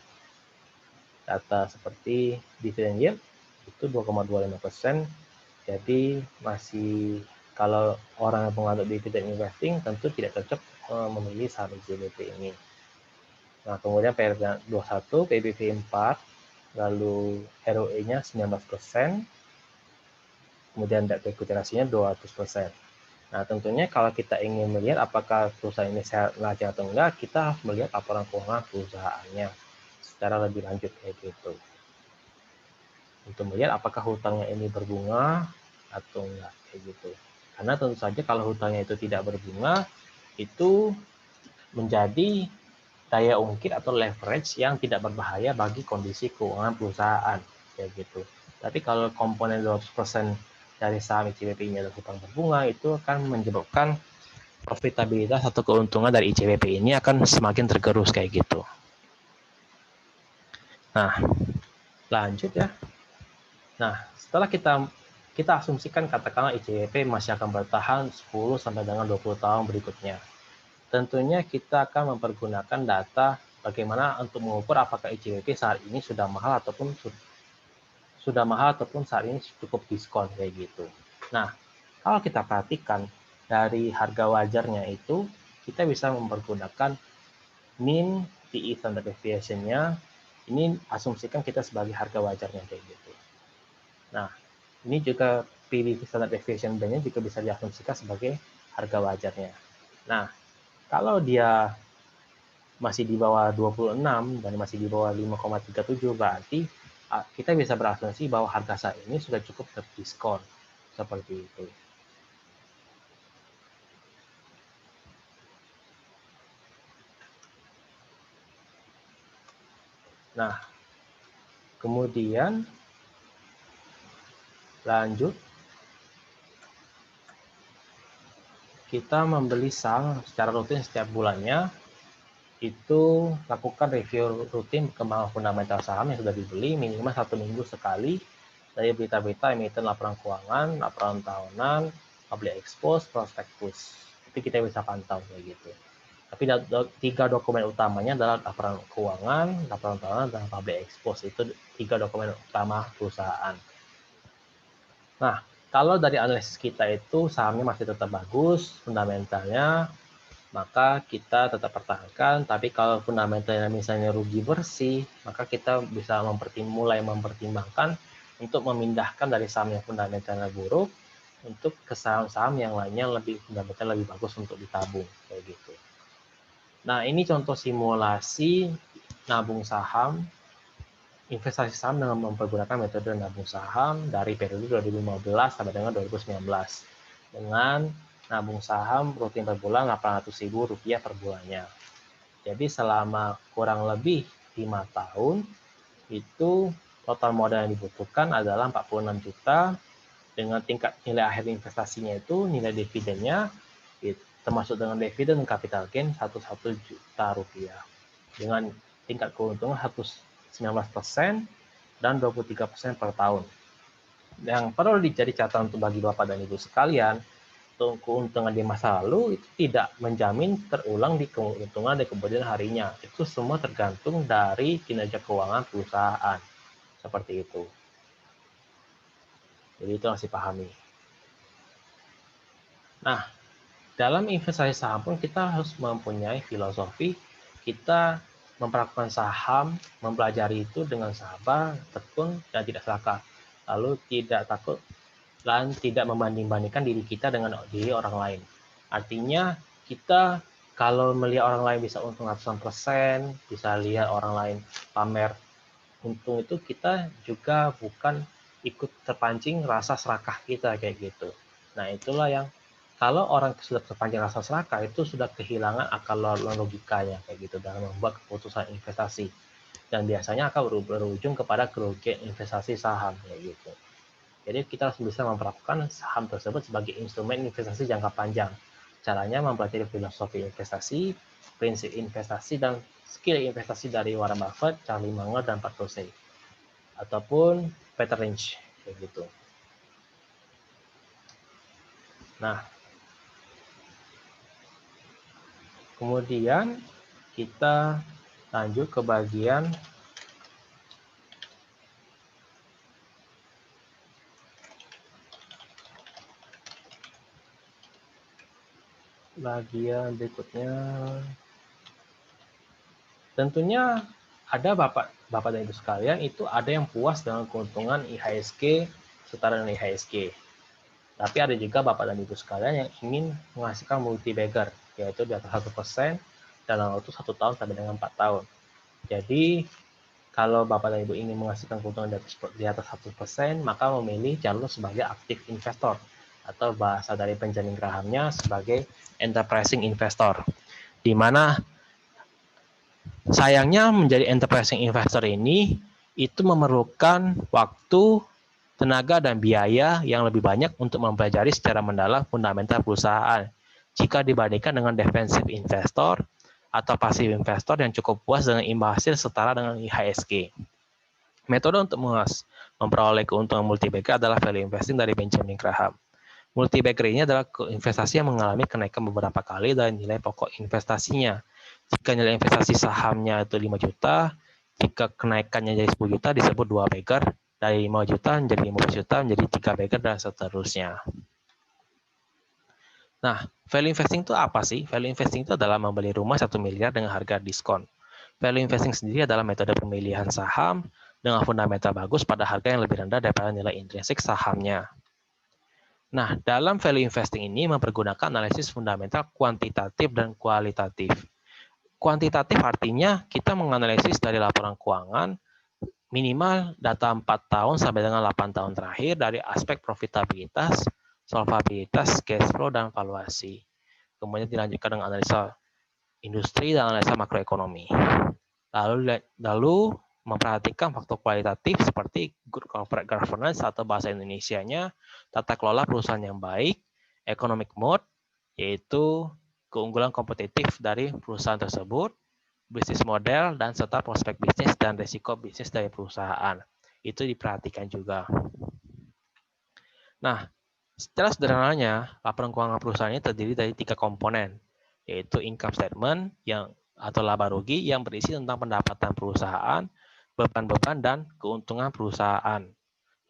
data seperti dividen yield itu 2,25%. Jadi masih, kalau orang yang menganut dividen investing tentu tidak cocok memilih saham ICBP ini. Nah, kemudian PRB 21, PBV 4, lalu ROE-nya 19%, kemudian debt equity ratio-nya 200%. Nah, tentunya kalau kita ingin melihat apakah perusahaan ini sehat lagi atau enggak, kita harus melihat laporan keuangan perusahaannya secara lebih lanjut kayak gitu. Untuk melihat apakah hutangnya ini berbunga atau enggak kayak gitu. Karena tentu saja kalau hutangnya itu tidak berbunga, itu menjadi daya ungkit atau leverage yang tidak berbahaya bagi kondisi keuangan perusahaan kayak gitu. Tapi kalau komponen 200% dari saham ICBP ini adalah hutang berbunga, itu akan menyebabkan profitabilitas atau keuntungan dari ICBP ini akan semakin tergerus kayak gitu. Nah, lanjut ya. Nah, setelah kita asumsikan katakanlah ICBP masih akan bertahan 10 sampai dengan 20 tahun berikutnya. Tentunya kita akan mempergunakan data bagaimana untuk mengukur apakah ICBP saat ini sudah mahal ataupun saat ini cukup diskon kayak gitu. Nah, kalau kita perhatikan dari harga wajarnya itu, kita bisa mempergunakan mean PE standard deviation-nya. Ini asumsikan kita sebagai harga wajarnya kayak gitu. Nah, ini juga PE standard deviation B-nya juga bisa diasumsikan sebagai harga wajarnya. Nah, kalau dia masih di bawah 26 dan masih di bawah 5,37, berarti kita bisa berasumsi bahwa harga saat ini sudah cukup terdiskon seperti itu. Nah, kemudian lanjut, kita membeli saham secara rutin setiap bulannya. Itu lakukan review rutin perkembangan fundamental saham yang sudah dibeli minimal 1 minggu sekali dari berita-berita emiten laporan keuangan, laporan tahunan, public expose, prospektus. Itu kita bisa pantau kayak gitu. Tapi 3 dokumen utamanya adalah laporan keuangan, laporan tahunan, dan public expose. Itu 3 dokumen utama perusahaan. Nah, kalau dari analisis kita itu sahamnya masih tetap bagus, fundamentalnya, maka kita tetap pertahankan. Tapi kalau fundamentalnya misalnya rugi bersih, maka kita bisa mulai mempertimbangkan untuk memindahkan dari saham yang fundamentalnya buruk untuk ke saham-saham yang lainnya lebih fundamental lebih bagus untuk ditabung kayak gitu. Nah, ini contoh simulasi nabung saham, investasi saham dengan mempergunakan metode nabung saham dari periode 2015 sampai dengan 2019 dengan nabung saham rutin per bulan Rp800.000 per bulannya. Jadi selama kurang lebih 5 tahun, itu total modal yang dibutuhkan adalah 46 juta, dengan tingkat nilai akhir investasinya itu nilai dividennya, termasuk dengan dividen capital gain 11 juta rupiah. Dengan tingkat keuntungan 119% dan 23% per tahun. Yang perlu dijadi catatan untuk bagi Bapak dan Ibu sekalian, keuntungan di masa lalu itu tidak menjamin terulang di keuntungan di kemudian harinya. Itu semua tergantung dari kinerja keuangan perusahaan. Seperti itu. Jadi itu harus dipahami. Nah, dalam investasi saham pun kita harus mempunyai filosofi. Kita memperlakukan saham, mempelajari itu dengan sabar, tekun, dan tidak serakah. Lalu tidak takut dan tidak membanding-bandingkan diri kita dengan diri orang lain. Artinya kita kalau melihat orang lain bisa untung ratusan persen, bisa lihat orang lain pamer untung, itu kita juga bukan ikut terpancing rasa serakah kita kayak gitu. Nah, itulah yang kalau orang sudah terpancing rasa serakah itu sudah kehilangan akal logikanya kayak gitu dalam membuat keputusan investasi, dan biasanya akan berujung kepada kerugian investasi saham kayak gitu. Jadi kita harus bisa memperlakukan saham tersebut sebagai instrumen investasi jangka panjang. Caranya mempelajari filosofi investasi, prinsip investasi, dan skill investasi dari Warren Buffett, Charlie Munger, dan Pat Dorsey, ataupun Peter Lynch kayak gitu. Nah, kemudian kita lanjut ke bagian berikutnya. Tentunya ada Bapak dan Ibu sekalian itu ada yang puas dengan keuntungan IHSG setara dengan IHSG. Tapi ada juga Bapak dan Ibu sekalian yang ingin menghasilkan multi bagger, yaitu di atas 1% dalam waktu 1 tahun sampai dengan 4 tahun. Jadi, kalau Bapak dan Ibu ingin menghasilkan keuntungan di atas 1%, maka memilih jalur sebagai active investor, atau bahasa dari penjamin Grahamnya sebagai enterprising investor, di mana sayangnya menjadi enterprising investor ini itu memerlukan waktu, tenaga, dan biaya yang lebih banyak untuk mempelajari secara mendalam fundamental perusahaan jika dibandingkan dengan defensive investor atau passive investor yang cukup puas dengan imbal hasil setara dengan IHSG. Metode untuk memperoleh keuntungan multi-bagger adalah value investing dari Benjamin Graham. Multi-bagger ini adalah investasi yang mengalami kenaikan beberapa kali dari nilai pokok investasinya. Jika nilai investasi sahamnya itu 5 juta, jika kenaikannya jadi 10 juta disebut 2 bagger, dari 5 juta menjadi 15 juta menjadi 3 bagger, dan seterusnya. Nah, value investing itu apa sih? Value investing itu adalah membeli rumah 1 miliar dengan harga diskon. Value investing sendiri adalah metode pemilihan saham dengan fundamental bagus pada harga yang lebih rendah daripada nilai intrinsik sahamnya. Nah, dalam value investing ini mempergunakan analisis fundamental kuantitatif dan kualitatif. Kuantitatif artinya kita menganalisis dari laporan keuangan minimal data 4 tahun sampai dengan 8 tahun terakhir dari aspek profitabilitas, solvabilitas, cash flow, dan valuasi. Kemudian dilanjutkan dengan analisa industri dan analisa makroekonomi. Lalu memperhatikan faktor kualitatif seperti good corporate governance atau bahasa Indonesianya tata kelola perusahaan yang baik, economic mode, yaitu keunggulan kompetitif dari perusahaan tersebut, bisnis model, dan serta prospek bisnis dan risiko bisnis dari perusahaan. Itu diperhatikan juga. Nah, secara sederhananya, laporan keuangan perusahaan ini terdiri dari 3 komponen, yaitu income statement atau laba rugi yang berisi tentang pendapatan perusahaan, beban-beban, dan keuntungan perusahaan.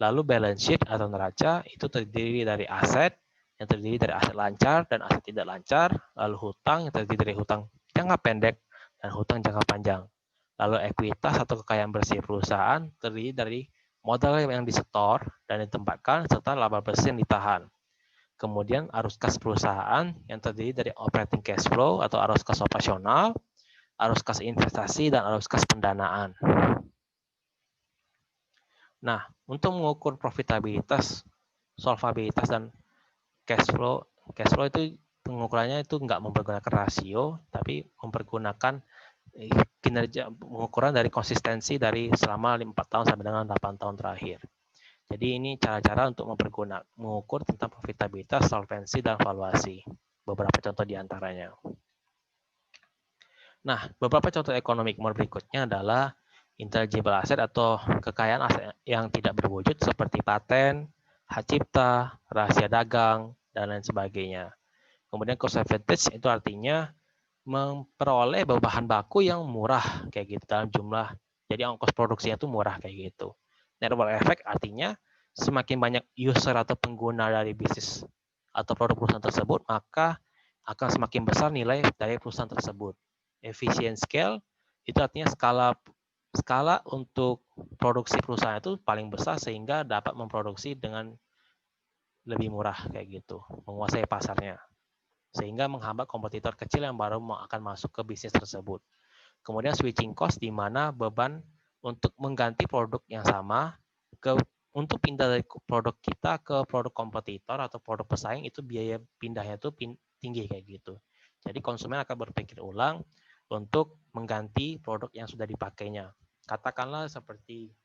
Lalu balance sheet atau neraca itu terdiri dari aset yang terdiri dari aset lancar dan aset tidak lancar, lalu hutang yang terdiri dari hutang jangka pendek dan hutang jangka panjang. Lalu ekuitas atau kekayaan bersih perusahaan terdiri dari modal yang disetor dan ditempatkan serta laba bersih yang ditahan. Kemudian arus kas perusahaan yang terdiri dari operating cash flow atau arus kas operasional, arus kas investasi, dan arus kas pendanaan. Nah, untuk mengukur profitabilitas, solvabilitas, dan cash flow itu pengukurannya itu nggak mempergunakan rasio, tapi mempergunakan kinerja pengukuran dari konsistensi dari selama 4 tahun sampai dengan 8 tahun terakhir. Jadi ini cara-cara untuk mengukur tentang profitabilitas, solvensi, dan valuasi. Beberapa contoh diantaranya. Nah, beberapa contoh economic mode berikutnya adalah intangible asset atau kekayaan aset yang tidak berwujud seperti paten, hak cipta, rahasia dagang, dan lain sebagainya. Kemudian cost advantage itu artinya memperoleh bahan baku yang murah kayak gitu dalam jumlah, jadi ongkos produksinya itu murah kayak gitu. Network effect artinya semakin banyak user atau pengguna dari bisnis atau produk perusahaan tersebut, maka akan semakin besar nilai dari perusahaan tersebut. Efficient scale itu artinya skala untuk produksi perusahaan itu paling besar sehingga dapat memproduksi dengan lebih murah kayak gitu, menguasai pasarnya, sehingga menghambat kompetitor kecil yang baru akan masuk ke bisnis tersebut. Kemudian switching cost, di mana beban untuk mengganti produk yang sama ke untuk pindah dari produk kita ke produk kompetitor atau produk pesaing itu biaya pindahnya itu tinggi kayak gitu. Jadi konsumen akan berpikir ulang untuk mengganti produk yang sudah dipakainya. Katakanlah seperti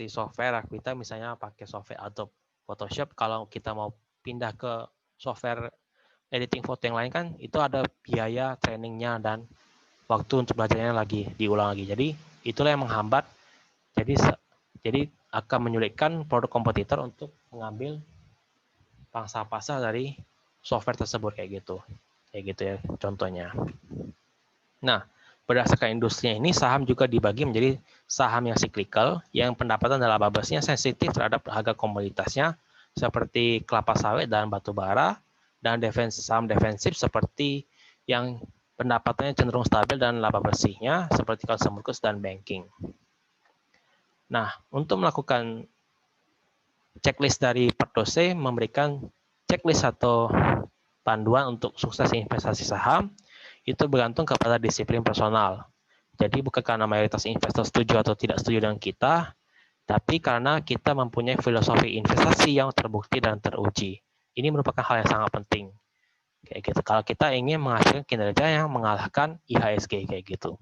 software kita misalnya pakai software Adobe Photoshop, kalau kita mau pindah ke software editing foto yang lain kan itu ada biaya trainingnya dan waktu untuk belajarnya lagi diulang lagi. Jadi itulah yang menghambat. Jadi akan menyulitkan produk kompetitor untuk mengambil pangsa pasar dari software tersebut kayak gitu ya contohnya. Nah, berdasarkan industrinya ini saham juga dibagi menjadi saham yang cyclical yang pendapatan dan laba-bersihnya sensitif terhadap harga komoditasnya seperti kelapa sawit dan batu bara, dan saham defensif seperti yang pendapatannya cenderung stabil dan laba bersihnya seperti consumer goods dan banking. Nah, untuk melakukan checklist dari Perdose memberikan checklist atau panduan untuk sukses investasi saham itu bergantung kepada disiplin personal. Jadi bukan karena mayoritas investor setuju atau tidak setuju dengan kita, tapi karena kita mempunyai filosofi investasi yang terbukti dan teruji. Ini merupakan hal yang sangat penting. Kayak gitu. Kalau kita ingin menghasilkan kinerja yang mengalahkan IHSG kayak gitu.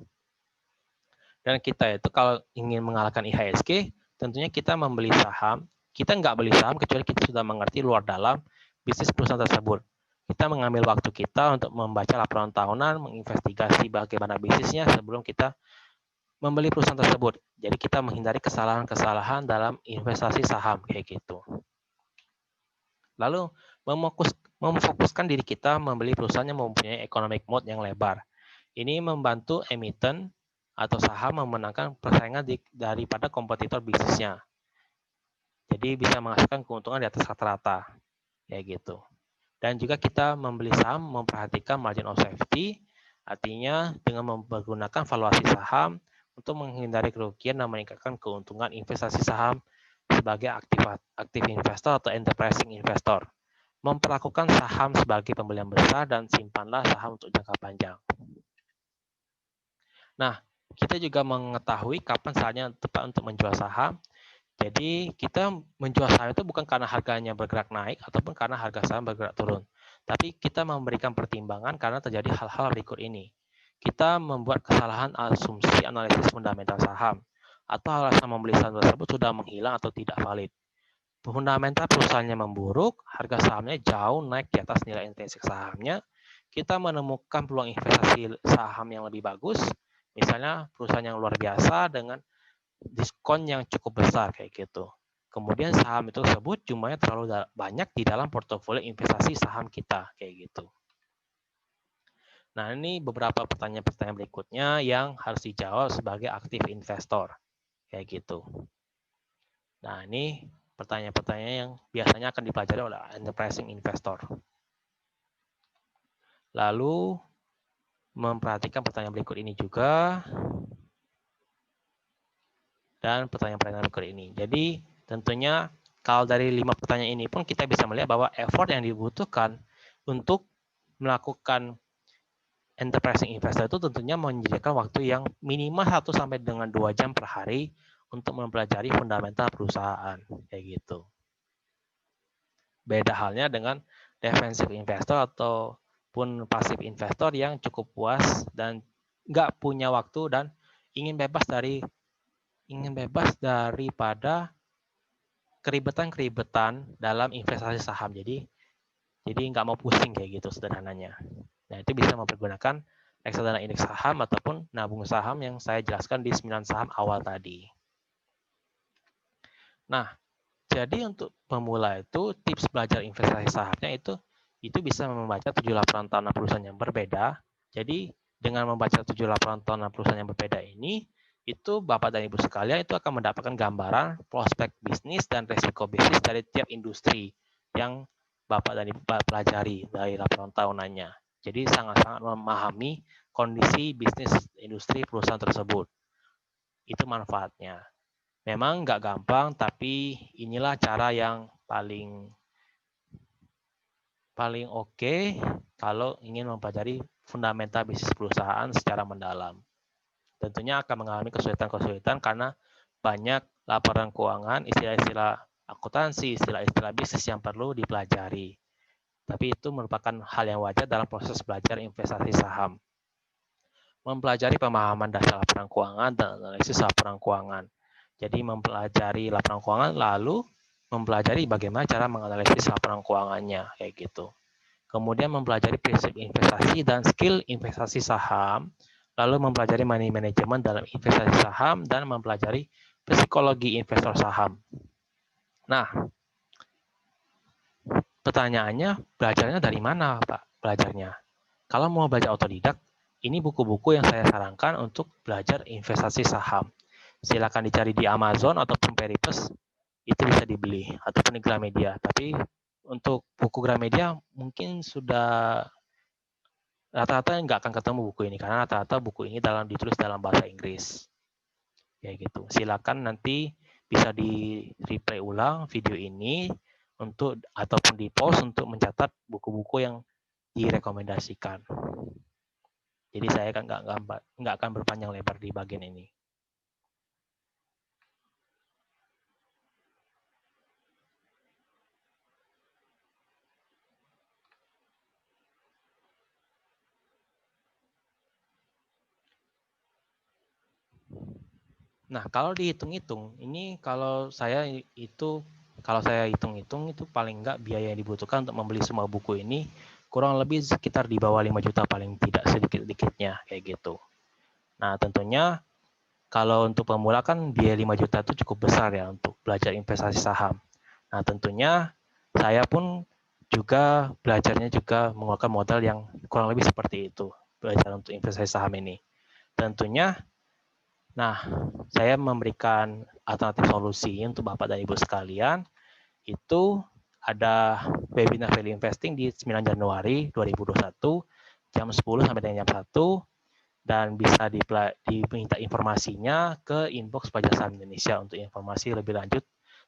Dan kita itu kalau ingin mengalahkan IHSG, tentunya kita membeli saham. Kita nggak beli saham kecuali kita sudah mengerti luar dalam bisnis perusahaan tersebut. Kita mengambil waktu kita untuk membaca laporan tahunan, menginvestigasi bagaimana bisnisnya sebelum kita membeli perusahaan tersebut. Jadi kita menghindari kesalahan-kesalahan dalam investasi saham kayak gitu. Lalu memfokuskan diri kita membeli perusahaan yang mempunyai economic moat yang lebar. Ini membantu emiten atau saham memenangkan persaingan daripada kompetitor bisnisnya. Jadi bisa menghasilkan keuntungan di atas rata-rata, kayak gitu. Dan juga kita membeli saham memperhatikan margin of safety, artinya dengan menggunakan valuasi saham untuk menghindari kerugian dan meningkatkan keuntungan investasi saham sebagai aktif investor atau enterprising investor. Memperlakukan saham sebagai pembelian besar dan simpanlah saham untuk jangka panjang. Nah, kita juga mengetahui kapan saatnya tepat untuk menjual saham. Jadi kita menjual saham itu bukan karena harganya bergerak naik ataupun karena harga saham bergerak turun. Tapi kita memberikan pertimbangan karena terjadi hal-hal berikut ini. Kita membuat kesalahan asumsi analisis fundamental saham atau alasan membeli saham tersebut sudah menghilang atau tidak valid. Fundamental perusahaannya memburuk, harga sahamnya jauh naik di atas nilai intrinsik sahamnya. Kita menemukan peluang investasi saham yang lebih bagus, misalnya perusahaan yang luar biasa dengan diskon yang cukup besar kayak gitu. Kemudian saham itu tersebut jumlahnya terlalu banyak di dalam portofolio investasi saham kita kayak gitu. Nah, ini beberapa pertanyaan-pertanyaan berikutnya yang harus dijawab sebagai aktif investor kayak gitu. Nah, ini pertanyaan-pertanyaan yang biasanya akan dipelajari oleh enterprising investor. Lalu memperhatikan pertanyaan berikut ini juga dan pertanyaan-pertanyaan berikut ini. Jadi tentunya kalau dari 5 pertanyaan ini pun kita bisa melihat bahwa effort yang dibutuhkan untuk melakukan enterprising investor itu tentunya menyediakan waktu yang minimal 1 sampai dengan 2 jam per hari untuk mempelajari fundamental perusahaan kayak gitu. Beda halnya dengan defensive investor ataupun passive investor yang cukup puas dan nggak punya waktu dan ingin bebas daripada keribetan-keribetan dalam investasi saham. Jadi nggak mau pusing kayak gitu sederhananya. Nah, itu bisa mempergunakan reksadana indeks saham ataupun nabung saham yang saya jelaskan di 9 saham awal tadi. Nah, jadi untuk pemula itu tips belajar investasi sahamnya itu bisa membaca 7 laporan tahunan perusahaan yang berbeda. Jadi dengan membaca 7 laporan tahunan perusahaan yang berbeda ini, itu Bapak dan Ibu sekalian itu akan mendapatkan gambaran prospek bisnis dan resiko bisnis dari tiap industri yang Bapak dan Ibu pelajari dari laporan tahunannya. Jadi sangat-sangat memahami kondisi bisnis industri perusahaan tersebut. Itu manfaatnya. Memang nggak gampang, tapi inilah cara yang paling oke kalau ingin mempelajari fundamental bisnis perusahaan secara mendalam. Tentunya akan mengalami kesulitan-kesulitan karena banyak laporan keuangan, istilah-istilah akuntansi, istilah-istilah bisnis yang perlu dipelajari. Tapi itu merupakan hal yang wajar dalam proses belajar investasi saham. Mempelajari pemahaman dasar laporan keuangan dan analisis laporan keuangan. Jadi mempelajari laporan keuangan lalu mempelajari bagaimana cara menganalisis laporan keuangannya, kayak gitu. Kemudian mempelajari prinsip investasi dan skill investasi saham, lalu mempelajari money management dalam investasi saham, dan mempelajari psikologi investor saham. Nah, pertanyaannya, belajarnya dari mana, Pak? Belajarnya. Kalau mau belajar otodidak, ini buku-buku yang saya sarankan untuk belajar investasi saham. Silakan dicari di Amazon ataupun Peripes, itu bisa dibeli, ataupun di Gramedia. Tapi untuk buku Gramedia mungkin sudah rata-rata nggak akan ketemu buku ini, karena rata-rata buku ini ditulis dalam bahasa Inggris. Kayak gitu. Silakan nanti bisa di replay ulang video ini ataupun di post untuk mencatat buku-buku yang direkomendasikan. Jadi saya kan nggak akan berpanjang lebar di bagian ini. Nah, kalau dihitung-hitung, ini kalau saya hitung-hitung itu paling nggak biaya yang dibutuhkan untuk membeli semua buku ini kurang lebih sekitar di bawah 5 juta paling tidak, sedikit-sedikitnya kayak gitu. Nah, tentunya kalau untuk pemula kan biaya 5 juta itu cukup besar ya untuk belajar investasi saham. Nah, tentunya saya pun juga belajarnya juga mengeluarkan modal yang kurang lebih seperti itu, belajar untuk investasi saham ini. Tentunya, nah, saya memberikan alternatif solusi untuk Bapak dan Ibu sekalian, itu ada webinar value investing di 9 Januari 2021, jam 10 sampai dengan jam 1, dan bisa diminta informasinya ke inbox Pajak Saham Indonesia untuk informasi lebih lanjut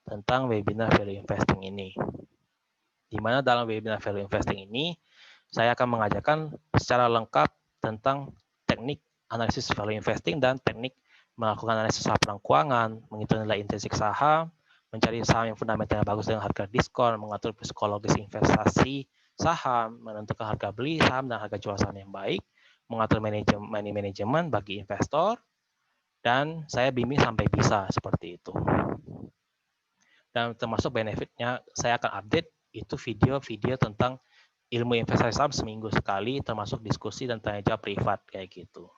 tentang webinar value investing ini. Di mana dalam webinar value investing ini, saya akan mengajarkan secara lengkap tentang teknik analisis value investing dan teknik melakukan analisis laporan keuangan, menghitung nilai intrinsik saham, mencari saham yang fundamentalnya bagus dengan harga diskon, mengatur psikologis investasi saham, menentukan harga beli saham dan harga jual saham yang baik, mengatur money management bagi investor, dan saya bimbing sampai bisa seperti itu. Dan termasuk benefitnya, saya akan update itu video-video tentang ilmu investasi saham seminggu sekali, termasuk diskusi dan tanya jawab privat kayak gitu.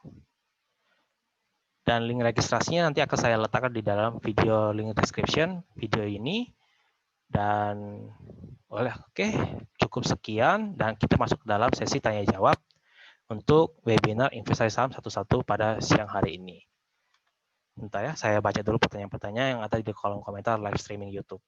Dan link registrasinya nanti akan saya letakkan di dalam video link description video ini. Dan oke, cukup sekian dan kita masuk ke dalam sesi tanya jawab untuk webinar investasi saham satu-satu pada siang hari ini. Bentar ya, saya baca dulu pertanyaan-pertanyaan yang ada di kolom komentar live streaming YouTube.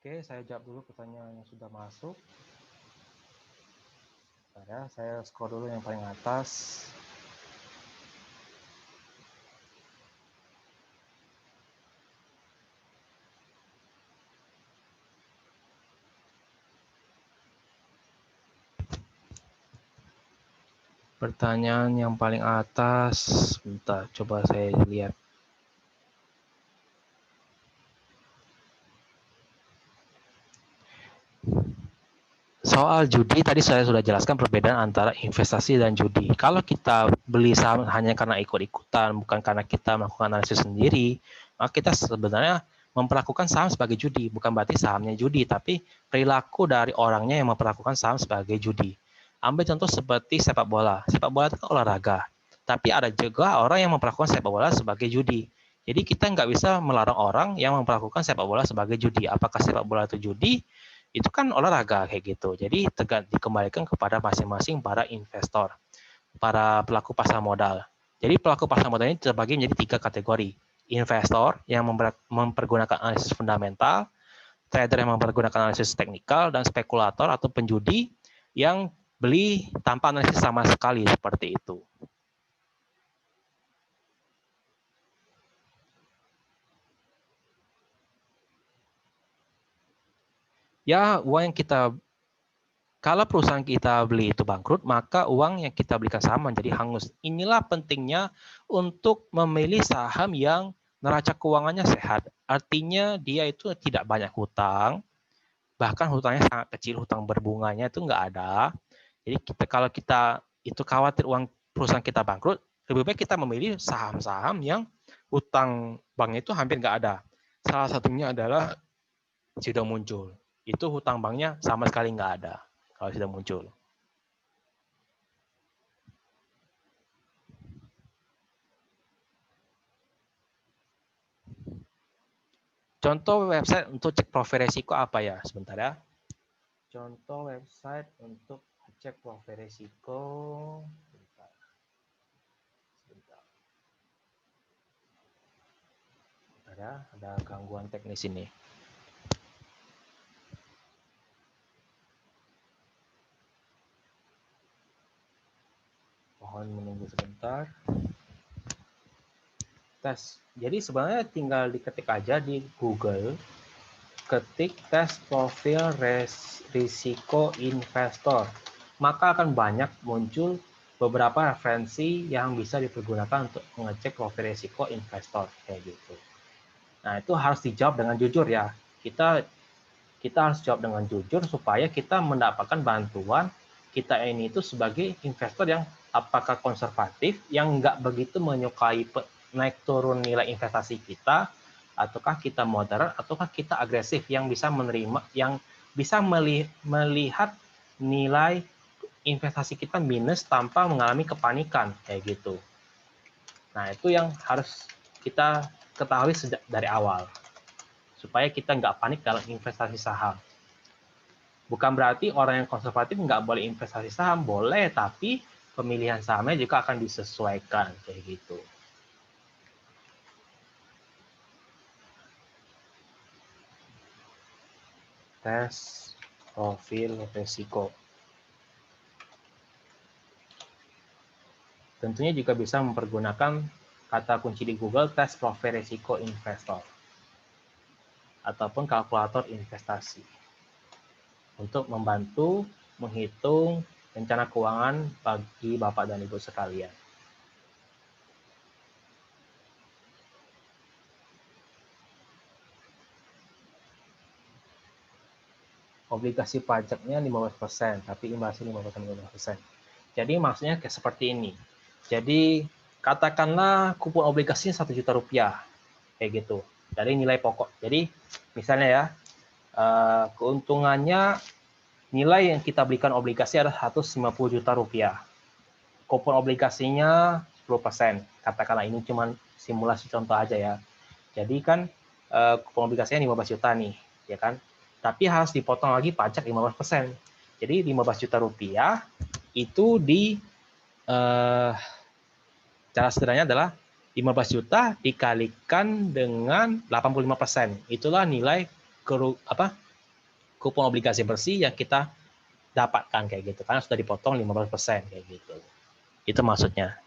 Oke, saya jawab dulu pertanyaan yang sudah masuk. Bentar ya, saya scroll dulu yang paling atas. Pertanyaan yang paling atas, bentar, coba saya lihat. Soal judi, tadi saya sudah jelaskan perbedaan antara investasi dan judi. Kalau kita beli saham hanya karena ikut-ikutan, bukan karena kita melakukan analisis sendiri, maka kita sebenarnya memperlakukan saham sebagai judi. Bukan berarti sahamnya judi, tapi perilaku dari orangnya yang memperlakukan saham sebagai judi. Ambil contoh seperti sepak bola. Sepak bola itu kan olahraga. Tapi ada juga orang yang memperlakukan sepak bola sebagai judi. Jadi kita nggak bisa melarang orang yang memperlakukan sepak bola sebagai judi. Apakah sepak bola itu judi? Itu kan olahraga kayak gitu. Jadi dikembalikan kepada masing-masing para investor. para pelaku pasar modal. Jadi pelaku pasar modal ini terbagi menjadi 3 kategori. Investor yang mempergunakan analisis fundamental, trader yang mempergunakan analisis teknikal, dan spekulator atau penjudi yang beli tanpa analisis sama sekali, seperti itu. Ya, uang yang kita, kalau perusahaan kita beli itu bangkrut, maka uang yang kita belikan saham menjadi hangus. Inilah pentingnya untuk memilih saham yang neraca keuangannya sehat. Artinya dia itu tidak banyak hutang, bahkan hutangnya sangat kecil, hutang berbunganya itu nggak ada. Jadi kalau kita itu khawatir uang perusahaan kita bangkrut, lebih baik kita memilih saham-saham yang hutang banknya itu hampir nggak ada. Salah satunya adalah sudah muncul. Itu hutang banknya sama sekali nggak ada kalau sudah muncul. Contoh website untuk cek profil resiko apa ya? Sebentar ya. Contoh website untuk cek profil resiko. Sebentar. Sebentar ya, ada gangguan teknis ini. Mohon menunggu sebentar. Tes. Jadi sebenarnya tinggal diketik aja di Google, ketik tes profil risiko investor. Maka akan banyak muncul beberapa referensi yang bisa dipergunakan untuk mengecek profil risiko investor kayak gitu. Nah, itu harus dijawab dengan jujur ya. Kita harus jawab dengan jujur supaya kita mendapatkan bantuan kita ini itu sebagai investor yang apakah konservatif, yang nggak begitu menyukai naik turun nilai investasi kita, ataukah kita moderat, ataukah kita agresif yang bisa menerima, yang bisa melihat nilai investasi kita minus tanpa mengalami kepanikan kayak gitu. Nah, itu yang harus kita ketahui sejak dari awal supaya kita nggak panik dalam investasi saham. Bukan berarti orang yang konservatif nggak boleh investasi saham, boleh, tapi pemilihan sahamnya juga akan disesuaikan kayak gitu. Tes profil risiko. Tentunya juga bisa mempergunakan kata kunci di Google tes profil risiko investor ataupun kalkulator investasi untuk membantu menghitung rencana keuangan bagi Bapak dan Ibu sekalian. Obligasi pajaknya 15%, tapi imbasnya 15%. Jadi maksudnya kayak seperti ini. Jadi katakanlah kupon obligasinya 1 juta rupiah, kayak gitu, dari nilai pokok. Jadi misalnya ya, keuntungannya nilai yang kita belikan obligasi adalah 150 juta rupiah. Kupon obligasinya 10%. Katakanlah ini cuma simulasi contoh aja ya. Jadi kan kupon obligasinya 15 juta nih, ya kan? Tapi harus dipotong lagi pajak 15%. Jadi 15 juta rupiah itu cara sederhananya adalah 15 juta dikalikan dengan 85%. Itulah nilai kupon obligasi bersih yang kita dapatkan kayak gitu. Karena sudah dipotong 15% kayak gitu. Itu maksudnya.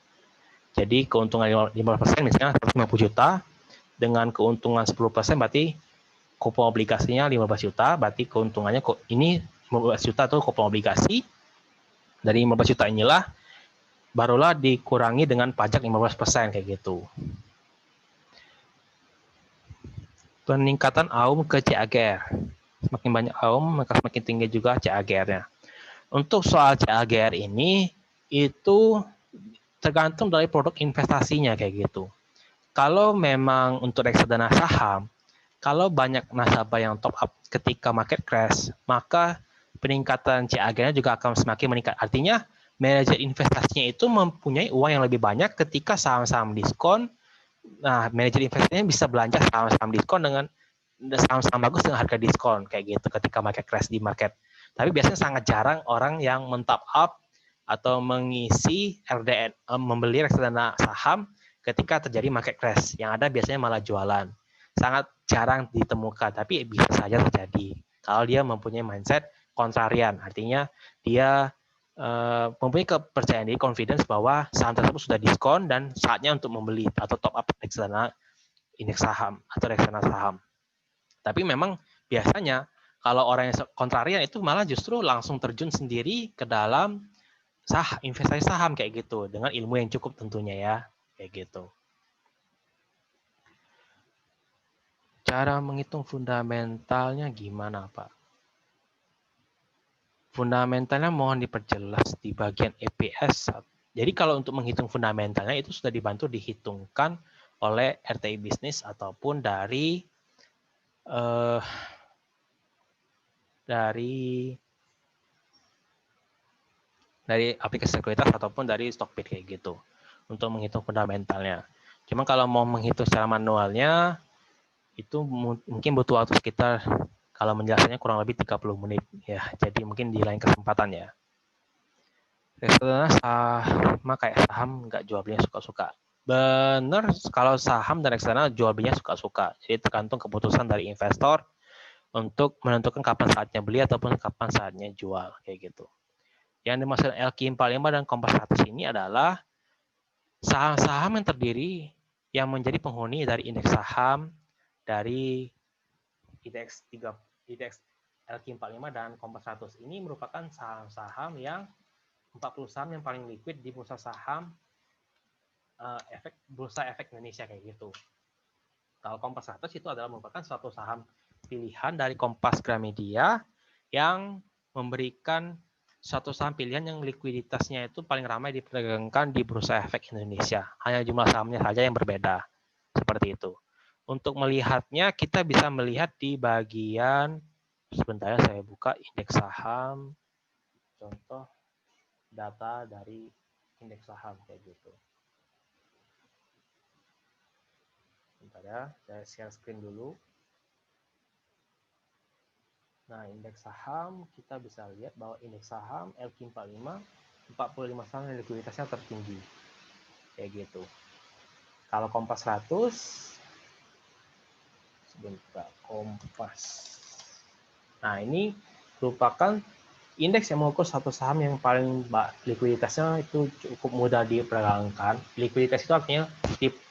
Jadi keuntungan 15% misalnya 150 juta dengan keuntungan 10% berarti kupon obligasinya 15 juta, berarti keuntungannya ini 15 juta itu kupon obligasi. Dari 15 juta inilah barulah dikurangi dengan pajak 15% kayak gitu. Peningkatan AUM ke CAGR. Semakin banyak AUM, maka semakin tinggi juga CAGR-nya. Untuk soal CAGR ini, itu tergantung dari produk investasinya kayak gitu. Kalau memang untuk reksadana saham, kalau banyak nasabah yang top up ketika market crash, maka peningkatan CAGR-nya juga akan semakin meningkat. Artinya, manajer investasinya itu mempunyai uang yang lebih banyak ketika saham-saham diskon. Nah, manajer investasinya bisa belanja saham-saham diskon dengan saham-saham bagus dengan harga diskon kayak gitu ketika market crash di market. Tapi biasanya sangat jarang orang yang men-top up atau mengisi RDN, membeli reksadana saham ketika terjadi market crash. Yang ada biasanya malah jualan. Sangat jarang ditemukan, tapi bisa saja terjadi. Kalau dia mempunyai mindset kontrarian, artinya dia mempunyai kepercayaan diri, confidence bahwa saham tersebut sudah diskon dan saatnya untuk membeli atau top up reksadana indeks saham atau reksadana saham. Tapi memang biasanya kalau orang yang kontrarian itu malah justru langsung terjun sendiri ke dalam investasi saham kayak gitu dengan ilmu yang cukup tentunya ya, kayak gitu. Cara menghitung fundamentalnya gimana, Pak? Fundamentalnya mohon diperjelas di bagian EPS. Jadi kalau untuk menghitung fundamentalnya itu sudah dibantu dihitungkan oleh RTI Bisnis ataupun dari aplikasi sekuritas ataupun dari Stockbit kayak gitu untuk menghitung fundamentalnya. Cuma kalau mau menghitung secara manualnya itu mungkin butuh waktu sekitar, kalau menjelaskannya kurang lebih 30 menit ya. Jadi mungkin di lain kesempatan ya. Reksadana sama kayak saham, nggak jual belinya suka-suka. Bener, kalau saham dan reksadana jual belinya suka-suka. Jadi tergantung keputusan dari investor untuk menentukan kapan saatnya beli ataupun kapan saatnya jual kayak gitu. Yang dimaksud LQ45 dan Kompas 100 ini adalah saham-saham yang terdiri yang menjadi penghuni dari indeks saham dari indeks LQ45 dan Kompas 100 ini merupakan saham-saham yang 40 saham yang paling liquid di bursa saham bursa efek Indonesia kayak gitu. Kalau Kompas 100 itu adalah merupakan suatu saham pilihan dari Kompas Gramedia yang memberikan suatu saham pilihan yang likuiditasnya itu paling ramai diperdagangkan di bursa efek Indonesia. Hanya jumlah sahamnya saja yang berbeda. Seperti itu. Untuk melihatnya kita bisa melihat di bagian, sebentar ya saya buka indeks saham, contoh data dari indeks saham kayak gitu. Bentar ya, saya share screen dulu. Nah, indeks saham kita bisa lihat bahwa indeks saham LQ45 45 saham yang likuiditasnya tertinggi. Kayak gitu. Kalau Kompas 100 sebentar, Kompas. Nah, ini merupakan indeks yang mengukur satu saham yang paling likuiditasnya itu cukup mudah diperdagangkan. Likuiditas itu artinya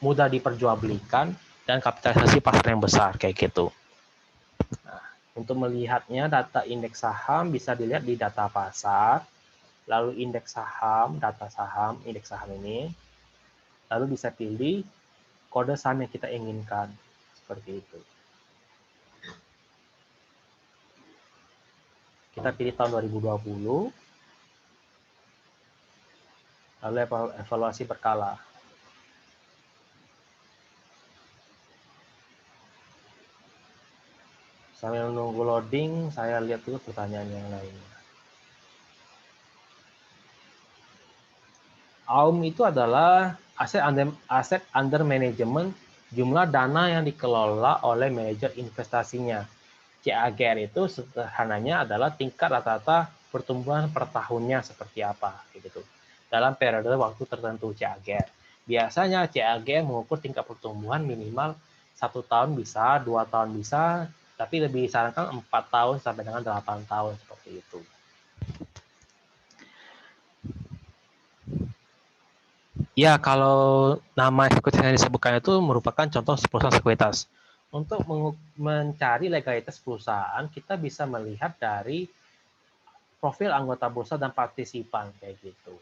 mudah diperjualbelikan dan kapitalisasi pasar yang besar kayak gitu. Nah, untuk melihatnya data indeks saham bisa dilihat di data pasar, lalu indeks saham, data saham, indeks saham ini, lalu bisa pilih kode saham yang kita inginkan seperti itu. Kita pilih tahun 2020, lalu evaluasi berkala. Sambil menunggu loading, saya lihat dulu pertanyaan yang lainnya. AUM itu adalah aset under management, jumlah dana yang dikelola oleh manajer investasinya. CAGR itu sederhananya adalah tingkat rata-rata pertumbuhan per tahunnya seperti apa gitu. Dalam periode waktu tertentu CAGR. Biasanya CAGR mengukur tingkat pertumbuhan minimal 1 tahun bisa, 2 tahun bisa, tapi lebih disarankan 4 tahun sampai dengan 8 tahun seperti itu. Ya, kalau nama sekuritas yang disebutkan itu merupakan contoh perusahaan sekuritas. Untuk mencari legalitas perusahaan, kita bisa melihat dari profil anggota bursa dan partisipan kayak gitu.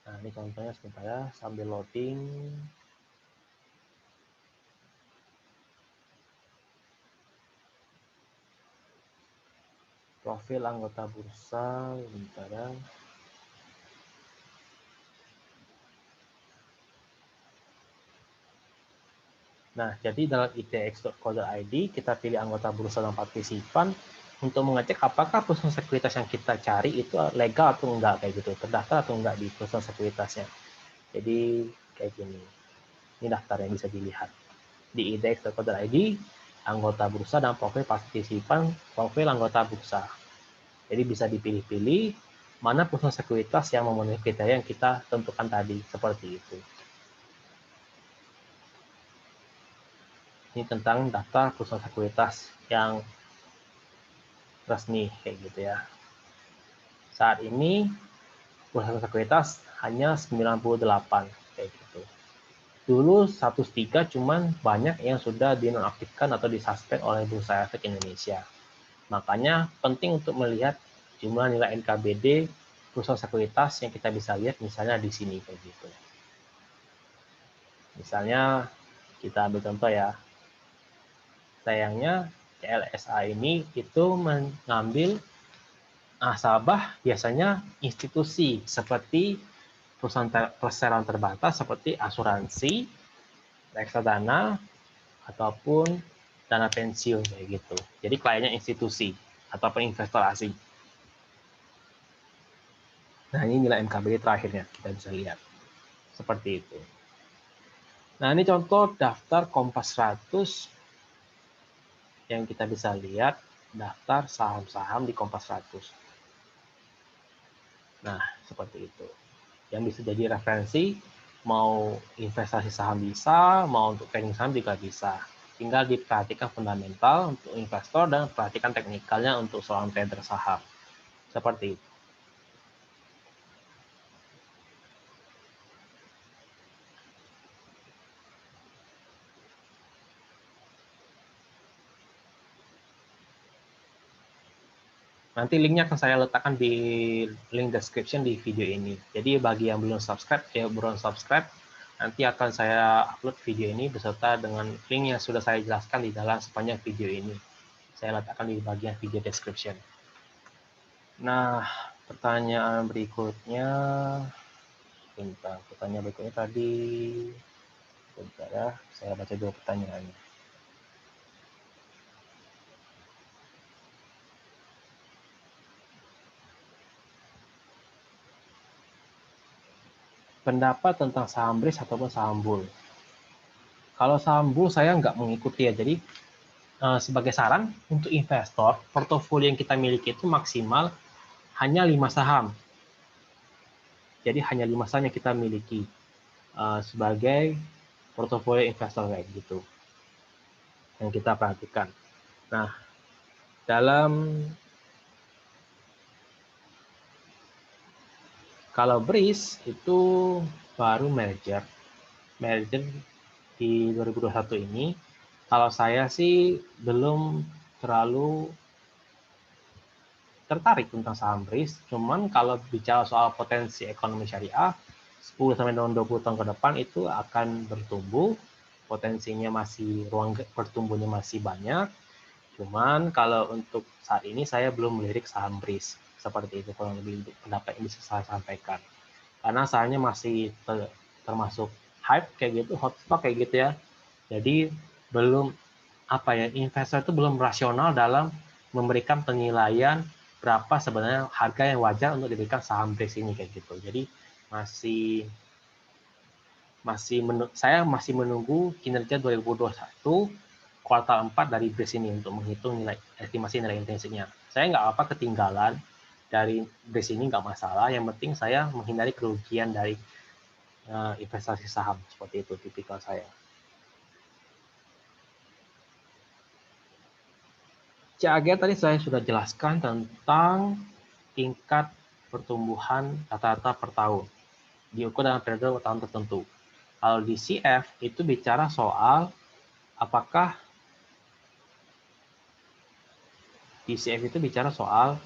Nah, ini contohnya sebentar ya, sambil loading. Profil anggota bursa, sebentar ya. Nah, jadi dalam itx.co.id kita pilih anggota bursa dan partisipan untuk mengecek apakah perusahaan sekuritas yang kita cari itu legal atau enggak kayak gitu, terdaftar atau enggak di perusahaan sekuritasnya. Jadi kayak gini. Ini daftar yang bisa dilihat. Di itx.co.id, anggota bursa dan profil partisipan, profil anggota bursa. Jadi bisa dipilih-pilih mana perusahaan sekuritas yang memenuhi kriteria yang kita tentukan tadi, seperti itu. Ini tentang daftar perusahaan sekuritas yang resmi, kayak gitu ya. Saat ini perusahaan sekuritas hanya 98, kayak gitu. Dulu 103, cuman banyak yang sudah dinonaktifkan atau disuspend oleh Bursa Efek Indonesia. Makanya penting untuk melihat jumlah nilai NKBD perusahaan sekuritas yang kita bisa lihat misalnya di sini kayak gitu. Misalnya kita ambil contoh ya. Sayangnya CLSA ini itu mengambil nasabah biasanya institusi seperti perusahaan perseroan terbatas seperti asuransi, reksadana, ataupun dana pensiun kayak gitu. Jadi kliennya institusi ataupun investor asing. Nah, ini nilai NKBD terakhirnya kita bisa lihat. Seperti itu. Nah, ini contoh daftar Kompas 100 yang kita bisa lihat daftar saham-saham di Kompas 100. Nah, seperti itu. Yang bisa jadi referensi, mau investasi saham bisa, mau untuk trading saham juga bisa. Tinggal diperhatikan fundamental untuk investor dan perhatikan teknikalnya untuk seorang trader saham. Seperti itu. Nanti linknya akan saya letakkan di link description di video ini. Jadi bagi yang belum subscribe, nanti akan saya upload video ini beserta dengan link yang sudah saya jelaskan di dalam sepanjang video ini. Saya letakkan di bagian video description. Nah, pertanyaan berikutnya, pertanyaan berikutnya tadi, bentar ya, saya baca dua pertanyaannya. Pendapat tentang saham BRIS ataupun saham bull. Kalau saham bull saya nggak mengikuti ya, jadi sebagai saran untuk investor, portofolio yang kita miliki itu maksimal hanya 5 saham. Jadi hanya 5 saham yang kita miliki sebagai portofolio investor kayak gitu. Yang kita perhatikan. Nah, kalau BRIS itu baru merger di 2021 ini. Kalau saya sih belum terlalu tertarik tentang saham BRIS, cuman kalau bicara soal potensi ekonomi syariah, 10-20 tahun ke depan itu akan bertumbuh, potensinya masih, ruang bertumbuhnya masih banyak, cuman kalau untuk saat ini saya belum melirik saham BRIS, seperti itu kurang lebih pendapat yang bisa saya sampaikan. Karena sahamnya masih termasuk hype kayak gitu, hotspot kayak gitu ya, jadi belum investor itu belum rasional dalam memberikan penilaian berapa sebenarnya harga yang wajar untuk diberikan saham BRIS ini kayak gitu. Jadi saya masih menunggu kinerja 2021 kuartal 4 dari BRIS ini untuk menghitung estimasi nilai intrinsiknya. Saya nggak apa ketinggalan dari BRIS ini, nggak masalah. Yang penting saya menghindari kerugian dari investasi saham, seperti itu tipikal saya. CAG tadi saya sudah jelaskan tentang tingkat pertumbuhan rata-rata per tahun diukur dalam periode tahun tertentu. Kalau di CF itu bicara soal apakah di CF itu bicara soal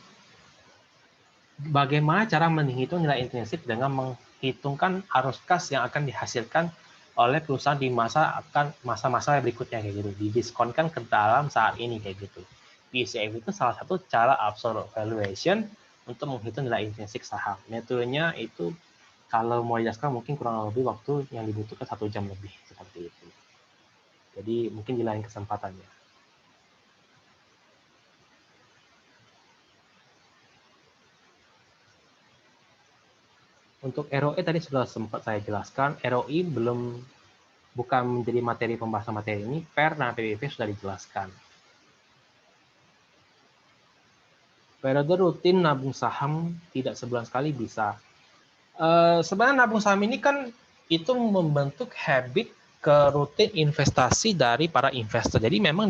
bagaimana cara menghitung nilai intrinsik dengan menghitungkan arus kas yang akan dihasilkan oleh perusahaan di masa-masa berikutnya kayak gitu, didiskonkan ke dalam saat ini kayak gitu. DCF itu salah satu cara absolute valuation untuk menghitung nilai intrinsik saham. Metodenya itu kalau mau dijelaskan mungkin kurang lebih waktu yang dibutuhkan 1 jam lebih seperti itu. Jadi mungkin di lain kesempatannya. Untuk ROE tadi sudah sempat saya jelaskan, ROI bukan menjadi materi pembahasan materi ini, PER dan PBV sudah dijelaskan. Periode rutin nabung saham tidak sebulan sekali bisa. Sebenarnya nabung saham ini kan itu membentuk habit ke rutin investasi dari para investor. Jadi memang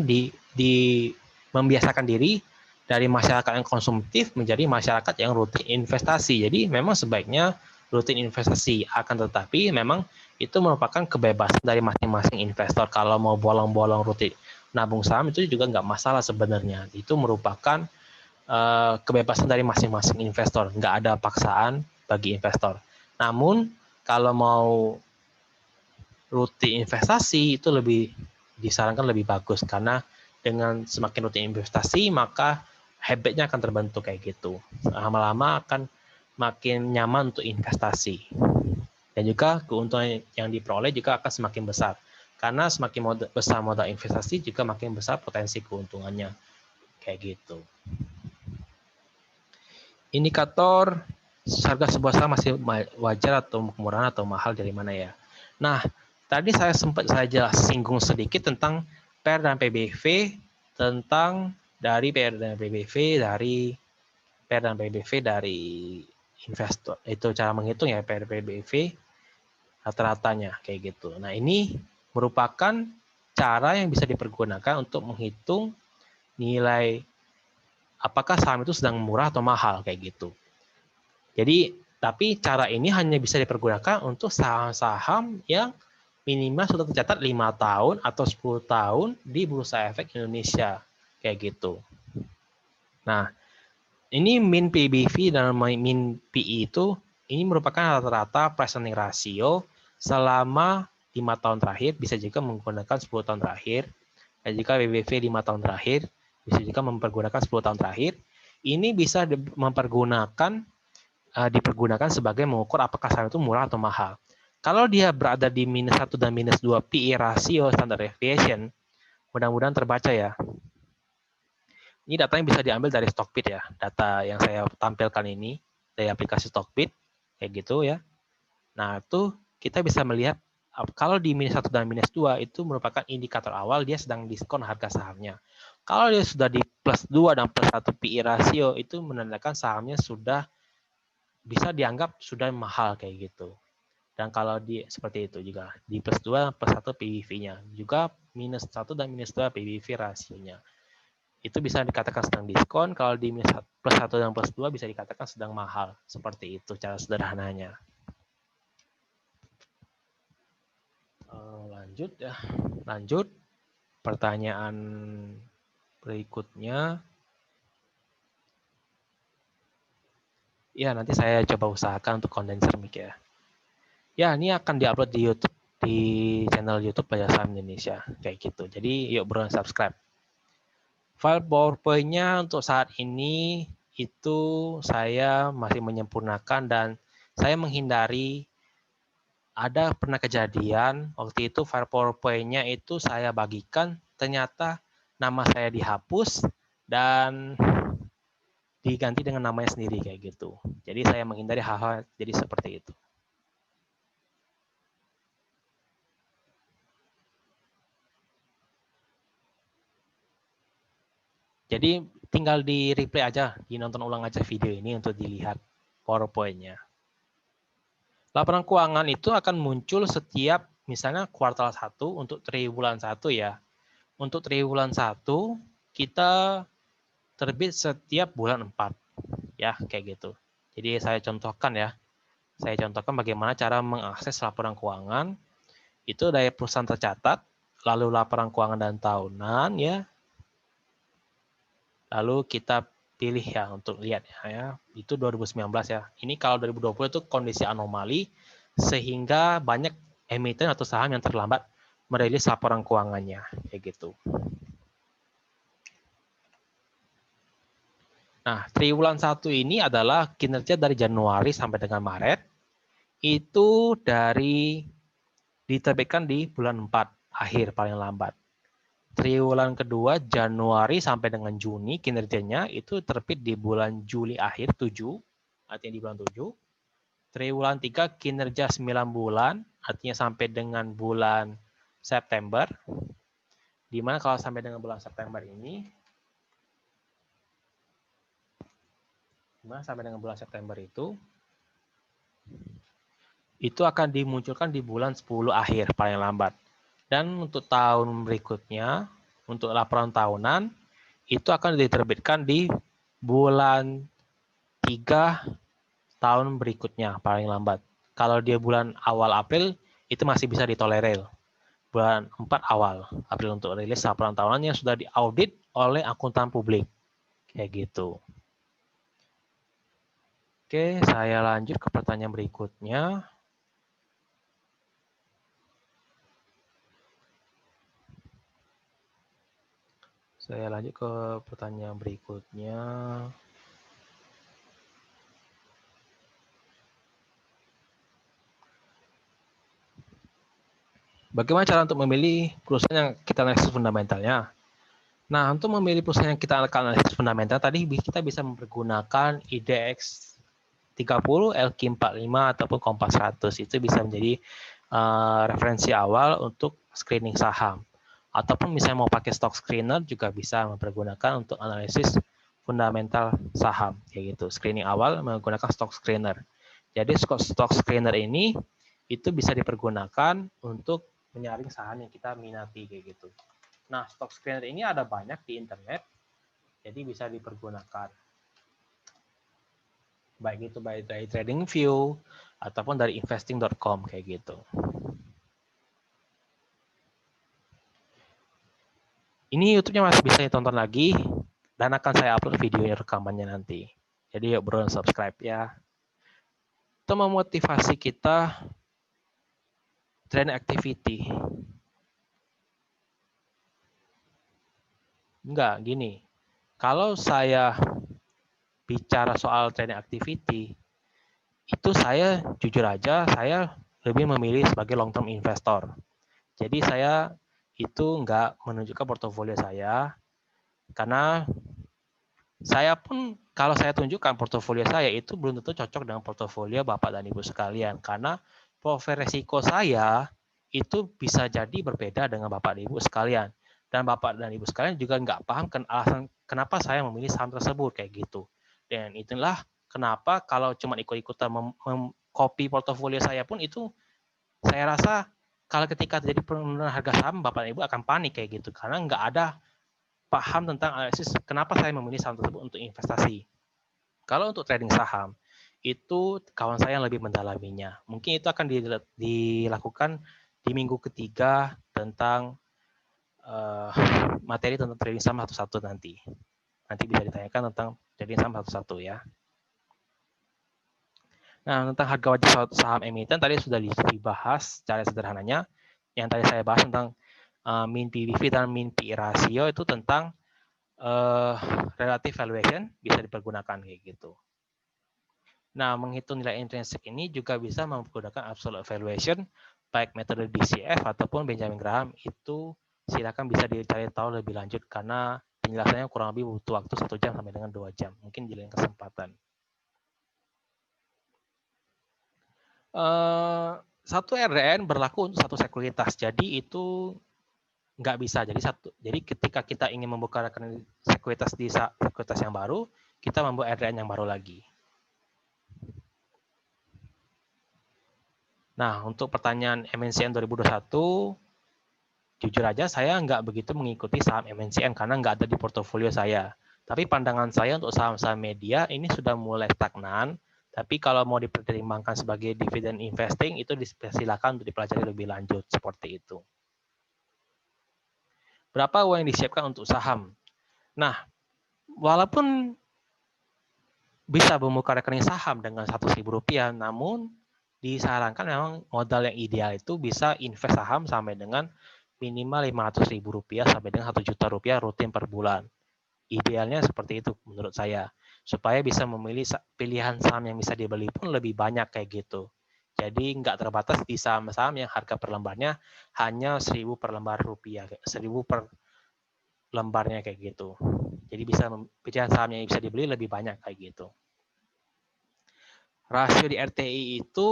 membiasakan diri dari masyarakat yang konsumtif menjadi masyarakat yang rutin investasi. Jadi memang sebaiknya rutin investasi, akan tetapi memang itu merupakan kebebasan dari masing-masing investor. Kalau mau bolong-bolong rutin nabung saham itu juga nggak masalah sebenarnya. Itu merupakan kebebasan dari masing-masing investor. Nggak ada paksaan bagi investor. Namun kalau mau rutin investasi itu lebih disarankan lebih bagus, karena dengan semakin rutin investasi maka habitnya akan terbentuk kayak gitu. Lama-lama akan makin nyaman untuk investasi. Dan juga keuntungan yang diperoleh juga akan semakin besar. Karena semakin besar modal investasi juga makin besar potensi keuntungannya. Kayak gitu. Indikator harga sebuah saham masih wajar atau murah atau mahal dari mana ya? Nah, tadi saya sempat saja singgung sedikit tentang PER dan PBV, tentang dari PER dan PBV dari investor. Itu cara menghitung ya, PER PBV rata-ratanya kayak gitu. Nah, ini merupakan cara yang bisa dipergunakan untuk menghitung nilai apakah saham itu sedang murah atau mahal kayak gitu. Jadi, tapi cara ini hanya bisa dipergunakan untuk saham-saham yang minimal sudah tercatat 5 tahun atau 10 tahun di Bursa Efek Indonesia. Kayak gitu. Nah, ini min PBV dan min PE itu ini merupakan rata-rata price earning ratio selama 5 tahun terakhir, bisa juga menggunakan 10 tahun terakhir. Dan jika PBV 5 tahun terakhir, bisa juga mempergunakan 10 tahun terakhir. Ini bisa dipergunakan sebagai mengukur apakah saham itu murah atau mahal. Kalau dia berada di minus 1 dan minus 2 PE rasio standard deviation, mudah-mudahan terbaca ya. Ini datanya bisa diambil dari Stockbit ya, data yang saya tampilkan ini dari aplikasi Stockbit, kayak gitu ya. Nah, itu kita bisa melihat kalau di minus 1 dan minus 2 itu merupakan indikator awal dia sedang diskon harga sahamnya. Kalau dia sudah di plus 2 dan plus 1 PE rasio, itu menandakan sahamnya sudah bisa dianggap sudah mahal kayak gitu. Dan kalau di seperti itu juga di plus 2 plus 1 PBV-nya, juga minus 1 dan minus 2 PBV rasionya. Itu bisa dikatakan sedang diskon, kalau di minus plus 1 dan plus 2 bisa dikatakan sedang mahal. Seperti itu cara sederhananya. Lanjut ya. Lanjut. Pertanyaan berikutnya. Ya, nanti saya coba usahakan untuk kondenser mic ya. Ya, ini akan diupload di YouTube, di channel YouTube Belajar Saham Indonesia, kayak gitu. Jadi, yuk buruan subscribe. File PowerPoint-nya untuk saat ini itu saya masih menyempurnakan dan saya menghindari ada pernah kejadian waktu itu file PowerPoint-nya itu saya bagikan, ternyata nama saya dihapus dan diganti dengan namanya sendiri kayak gitu. Jadi saya menghindari hal-hal jadi seperti itu. Jadi tinggal di replay aja, dinonton ulang aja video ini untuk dilihat PowerPoint-nya. Laporan keuangan itu akan muncul setiap misalnya kuartal 1 untuk triwulan 1 ya. Untuk triwulan 1 kita terbit setiap bulan 4 ya, kayak gitu. Jadi saya contohkan ya. Saya contohkan bagaimana cara mengakses laporan keuangan itu dari perusahaan tercatat, lalu laporan keuangan dan tahunan ya. Lalu kita pilih ya untuk lihat ya. Itu 2019 ya. Ini kalau 2020 itu kondisi anomali sehingga banyak emiten atau saham yang terlambat merilis laporan keuangannya kayak gitu. Nah, triwulan 1 ini adalah kinerja dari Januari sampai dengan Maret. Itu diterbitkan di bulan 4 akhir paling lambat. Triwulan kedua Januari sampai dengan Juni kinerjanya itu terbit di bulan Juli akhir 7, artinya di bulan 7. Triwulan 3 kinerja 9 bulan, artinya sampai dengan bulan September. Dimana kalau sampai dengan bulan September ini sampai dengan bulan September itu akan dimunculkan di bulan 10 akhir paling lambat. Dan untuk tahun berikutnya, untuk laporan tahunan, itu akan diterbitkan di bulan 3 tahun berikutnya paling lambat. Kalau dia bulan awal April, itu masih bisa ditolerir. Bulan 4 awal April untuk rilis laporan tahunan yang sudah diaudit oleh akuntan publik. Kayak gitu. Oke, saya lanjut ke pertanyaan berikutnya. Saya lanjut ke pertanyaan berikutnya. Bagaimana cara untuk memilih perusahaan yang kita analisis fundamentalnya? Nah, untuk memilih perusahaan yang kita akan analisis fundamental, tadi kita bisa mempergunakan IDX 30, LQ 45, ataupun Kompas 100. Itu bisa menjadi referensi awal untuk screening saham. Ataupun misalnya mau pakai stock screener juga bisa mempergunakan untuk analisis fundamental saham. Kayak gitu. Screening awal menggunakan stock screener. Jadi stock screener ini itu bisa dipergunakan untuk menyaring saham yang kita minati kayak gitu. Nah, stock screener ini ada banyak di internet, jadi bisa dipergunakan. Baik itu dari TradingView ataupun dari investing.com kayak gitu. Ini YouTube-nya masih bisa ditonton lagi dan akan saya upload videonya rekamannya nanti. Jadi yuk bro, subscribe ya. Itu memotivasi kita trend activity. Enggak, gini. Kalau saya bicara soal trend activity, itu saya jujur aja, saya lebih memilih sebagai long term investor. Jadi saya itu enggak menunjukkan portofolio saya, karena saya pun kalau saya tunjukkan portofolio saya itu belum tentu cocok dengan portofolio Bapak dan Ibu sekalian, karena profil resiko saya itu bisa jadi berbeda dengan Bapak dan Ibu sekalian. Dan Bapak dan Ibu sekalian juga nggak paham alasan kenapa saya memilih saham tersebut kayak gitu. Dan itulah kenapa kalau cuma ikut-ikutan copy portofolio saya pun itu saya rasa kalau ketika terjadi penurunan harga saham Bapak dan Ibu akan panik kayak gitu, karena nggak ada paham tentang analisis kenapa saya memilih saham tersebut untuk investasi. Kalau untuk trading saham, itu kawan saya yang lebih mendalaminya. Mungkin itu akan dilakukan di minggu ketiga tentang materi tentang trading saham satu-satu nanti. Nanti bisa ditanyakan tentang trading saham satu-satu ya. Nah, tentang harga wajib saham emiten tadi sudah dibahas secara sederhananya. Yang tadi saya bahas tentang mean PBV dan mean PE ratio itu tentang relative valuation bisa dipergunakan kayak gitu. Nah, menghitung nilai intrinsik ini juga bisa menggunakan absolute valuation, baik metode DCF ataupun Benjamin Graham. Itu silakan bisa dicari tahu lebih lanjut karena penjelasannya kurang lebih butuh waktu 1 jam sampai dengan 2 jam. Mungkin di lain kesempatan. Satu RDN berlaku untuk satu sekuritas. Jadi itu nggak bisa. Jadi ketika kita ingin membuka rekening sekuritas di sekuritas yang baru, kita membuat RDN yang baru lagi. Nah, untuk pertanyaan MNCN 2021, jujur aja saya nggak begitu mengikuti saham MNCN karena nggak ada di portofolio saya. Tapi pandangan saya untuk saham-saham media ini sudah mulai stagnan. Tapi kalau mau dipertimbangkan sebagai dividen investing, itu dipersilakan untuk dipelajari lebih lanjut seperti itu. Berapa uang yang disiapkan untuk saham? Nah, walaupun bisa membuka rekening saham dengan Rp100.000, namun disarankan memang modal yang ideal itu bisa invest saham sampai dengan minimal Rp500.000 sampai dengan Rp1 juta rutin per bulan. Idealnya seperti itu menurut saya, supaya bisa memilih pilihan saham yang bisa dibeli pun lebih banyak kayak gitu. Jadi nggak terbatas di saham-saham yang harga per lembarnya hanya 1.000 per lembar rupiah, 1.000 per lembarnya kayak gitu. Jadi bisa pilihan saham yang bisa dibeli lebih banyak kayak gitu. Rasio di RTI itu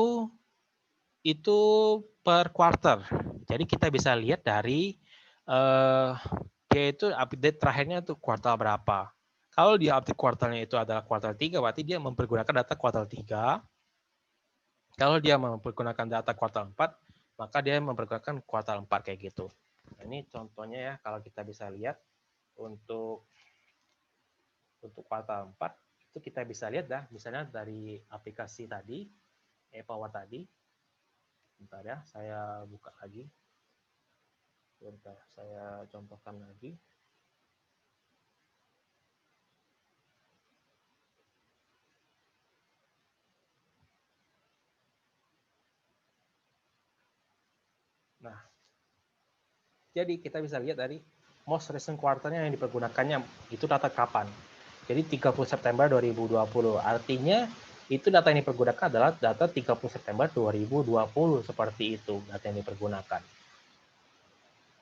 per quarter. Jadi kita bisa lihat dari dia itu update terakhirnya itu kuartal berapa. Kalau dia update kuartalnya itu adalah kuartal 3, berarti dia mempergunakan data kuartal 3. Kalau dia mempergunakan data kuartal 4, maka dia mempergunakan kuartal 4 kayak gitu. Nah, ini contohnya ya, kalau kita bisa lihat untuk kuartal 4, itu kita bisa lihat dah, misalnya dari aplikasi tadi, e-Power tadi. Bentar ya, saya buka lagi. Bentar, saya contohkan lagi. Nah, jadi kita bisa lihat dari most recent quarter-nya yang dipergunakannya itu data kapan. Jadi 30 September 2020. Artinya itu data yang dipergunakan adalah data 30 September 2020 seperti itu data yang dipergunakan.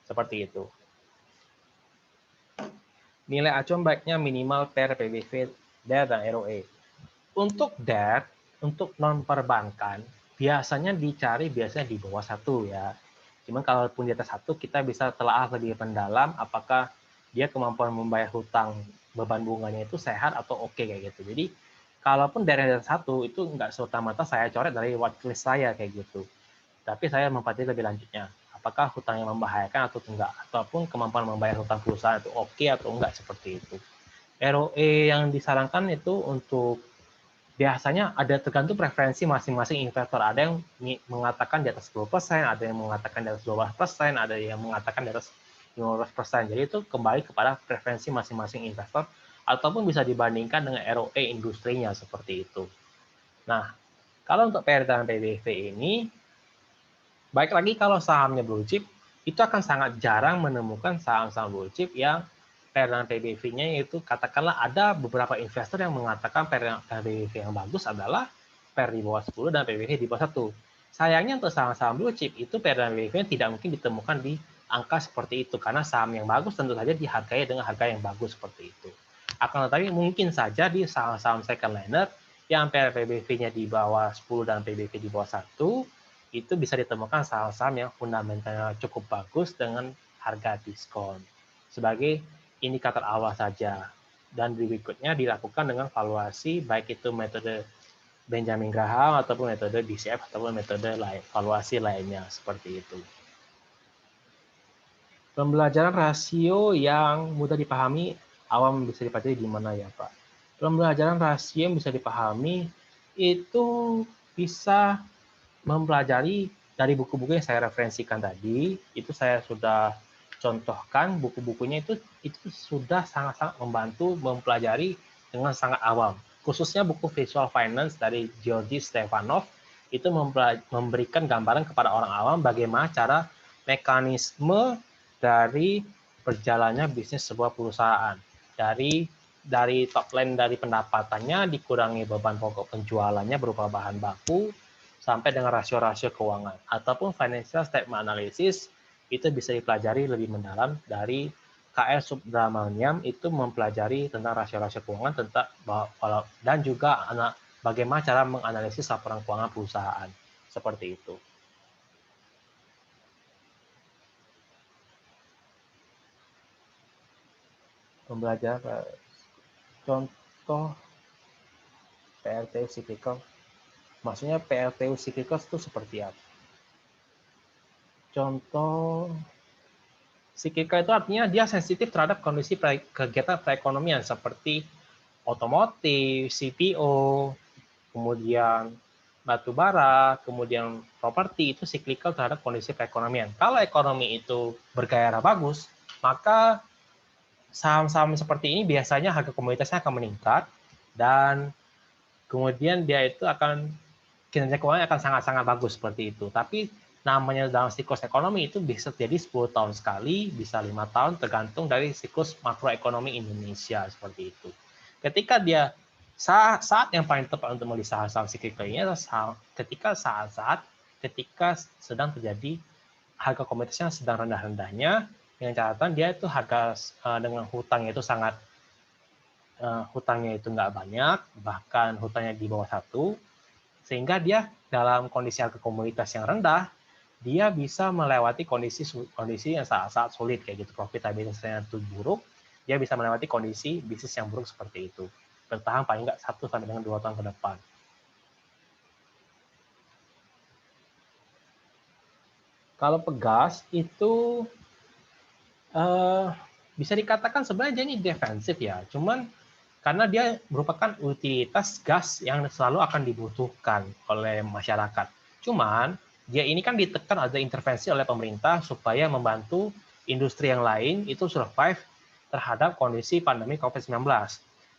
Seperti itu. Nilai acuan baiknya minimal per PBV, DER, dan ROE. Untuk DER, untuk non perbankan, biasanya dicari biasanya di bawah 1 ya. Cuman kalaupun di atas 1, kita bisa telaah lebih mendalam apakah dia kemampuan membayar hutang beban bunganya itu sehat atau oke kayak gitu. Jadi kalaupun dari atas 1 itu nggak serta-merta saya coret dari watchlist saya kayak gitu. Tapi saya mempelajari lebih lanjutnya. Apakah hutang yang membahayakan atau enggak, ataupun kemampuan membayar hutang perusahaan itu oke atau enggak seperti itu. ROE yang disarankan itu untuk biasanya ada tergantung preferensi masing-masing investor. Ada yang mengatakan di atas 10%, ada yang mengatakan di atas 12%, ada yang mengatakan di atas 15%. Jadi itu kembali kepada preferensi masing-masing investor ataupun bisa dibandingkan dengan ROE industrinya seperti itu. Nah, kalau untuk PR dan PBV ini, baik lagi kalau sahamnya blue chip, itu akan sangat jarang menemukan saham-saham blue chip yang PR dan PBV-nya itu katakanlah ada beberapa investor yang mengatakan PR dan PBV yang bagus adalah PR di bawah 10 dan PBV di bawah 1. Sayangnya untuk saham-saham blue chip itu PR dan PBV tidak mungkin ditemukan di angka seperti itu karena saham yang bagus tentu saja dihargai dengan harga yang bagus seperti itu. Akan tetapi mungkin saja di saham-saham second liner yang PR PBV-nya di bawah 10 dan PBV di bawah 1 itu bisa ditemukan saham-saham yang fundamentalnya cukup bagus dengan harga diskon. Sebagai indikator awal saja. Dan berikutnya dilakukan dengan valuasi, baik itu metode Benjamin Graham ataupun metode DCF ataupun metode valuasi lainnya seperti itu. Pembelajaran rasio yang mudah dipahami, awam bisa dipelajari di mana ya Pak? Pembelajaran rasio yang bisa dipahami itu bisa mempelajari dari buku-buku yang saya referensikan tadi. Itu saya sudah contohkan buku-bukunya itu sudah sangat-sangat membantu mempelajari dengan sangat awam. Khususnya buku Visual Finance dari Georgi Stefanov itu memberikan gambaran kepada orang awam bagaimana cara mekanisme dari berjalannya bisnis sebuah perusahaan. Dari top line dari pendapatannya dikurangi beban pokok penjualannya berupa bahan baku sampai dengan rasio-rasio keuangan ataupun financial statement analysis itu bisa dipelajari lebih mendalam dari KL Subramaniam itu mempelajari tentang rasio-rasio keuangan tentang dan juga bagaimana cara menganalisis laporan keuangan perusahaan seperti itu. Pembelajaran contoh PLTU cyclical, maksudnya PLTU cyclical itu seperti apa? Contoh cyclical itu artinya dia sensitif terhadap kondisi kegiatan perekonomian seperti otomotif, CPO, kemudian batu bara, kemudian properti itu cyclical terhadap kondisi perekonomian. Kalau ekonomi itu bergairah bagus, maka saham-saham seperti ini biasanya harga komoditasnya akan meningkat dan kemudian dia itu akan kinerja keuangan akan sangat-sangat bagus seperti itu. Tapi namanya dalam siklus ekonomi itu bisa terjadi 10 tahun sekali, bisa 5 tahun tergantung dari siklus makroekonomi Indonesia seperti itu. Ketika dia saat yang paling tepat untuk membeli saham-saham cyclical ini adalah ketika sedang terjadi harga komoditasnya sedang rendah-rendahnya, dengan catatan dia itu harga dengan hutangnya itu sangat hutangnya itu nggak banyak, bahkan hutangnya di bawah 1, sehingga dia dalam kondisi harga komoditas yang rendah, dia bisa melewati kondisi yang sangat sulit kayak gitu, profitabilitasnya itu buruk, dia bisa melewati kondisi bisnis yang buruk seperti itu. Bertahan paling nggak 1 sampai dengan 2 tahun ke depan. Kalau pegas itu bisa dikatakan sebenarnya ini defensif ya, cuman karena dia merupakan utilitas gas yang selalu akan dibutuhkan oleh masyarakat. Cuman dia ini kan ditekan ada intervensi oleh pemerintah supaya membantu industri yang lain itu survive terhadap kondisi pandemi COVID-19.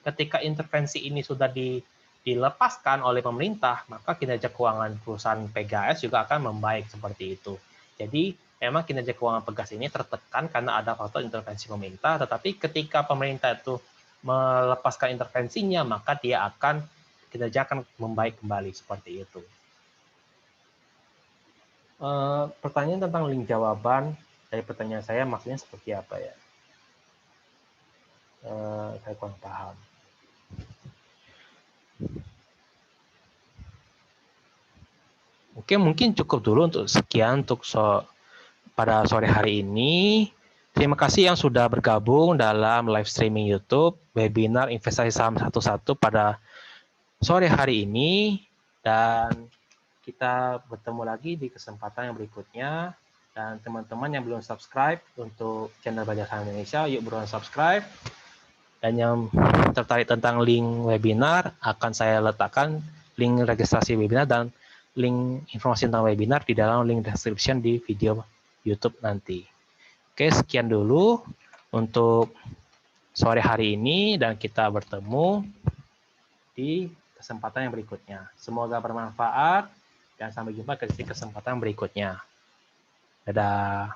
Ketika intervensi ini sudah dilepaskan oleh pemerintah, maka kinerja keuangan perusahaan PGAS juga akan membaik seperti itu. Jadi memang kinerja keuangan Pegas ini tertekan karena ada faktor intervensi pemerintah, tetapi ketika pemerintah itu melepaskan intervensinya, maka dia akan kinerja akan membaik kembali seperti itu. Pertanyaan tentang link jawaban dari pertanyaan saya maksudnya seperti apa ya? Saya kurang paham. Oke, mungkin cukup dulu untuk sekian untuk pada sore hari ini. Terima kasih yang sudah bergabung dalam live streaming YouTube webinar investasi saham satu-satu pada sore hari ini, dan kita bertemu lagi di kesempatan yang berikutnya. Dan teman-teman yang belum subscribe untuk channel Belajar Saham Indonesia, yuk buruan subscribe. Dan yang tertarik tentang link webinar, akan saya letakkan link registrasi webinar dan link informasi tentang webinar di dalam link description di video YouTube nanti. Oke, sekian dulu untuk sore hari ini, dan kita bertemu di kesempatan yang berikutnya. Semoga bermanfaat, dan sampai jumpa di kesempatan berikutnya. Dadah.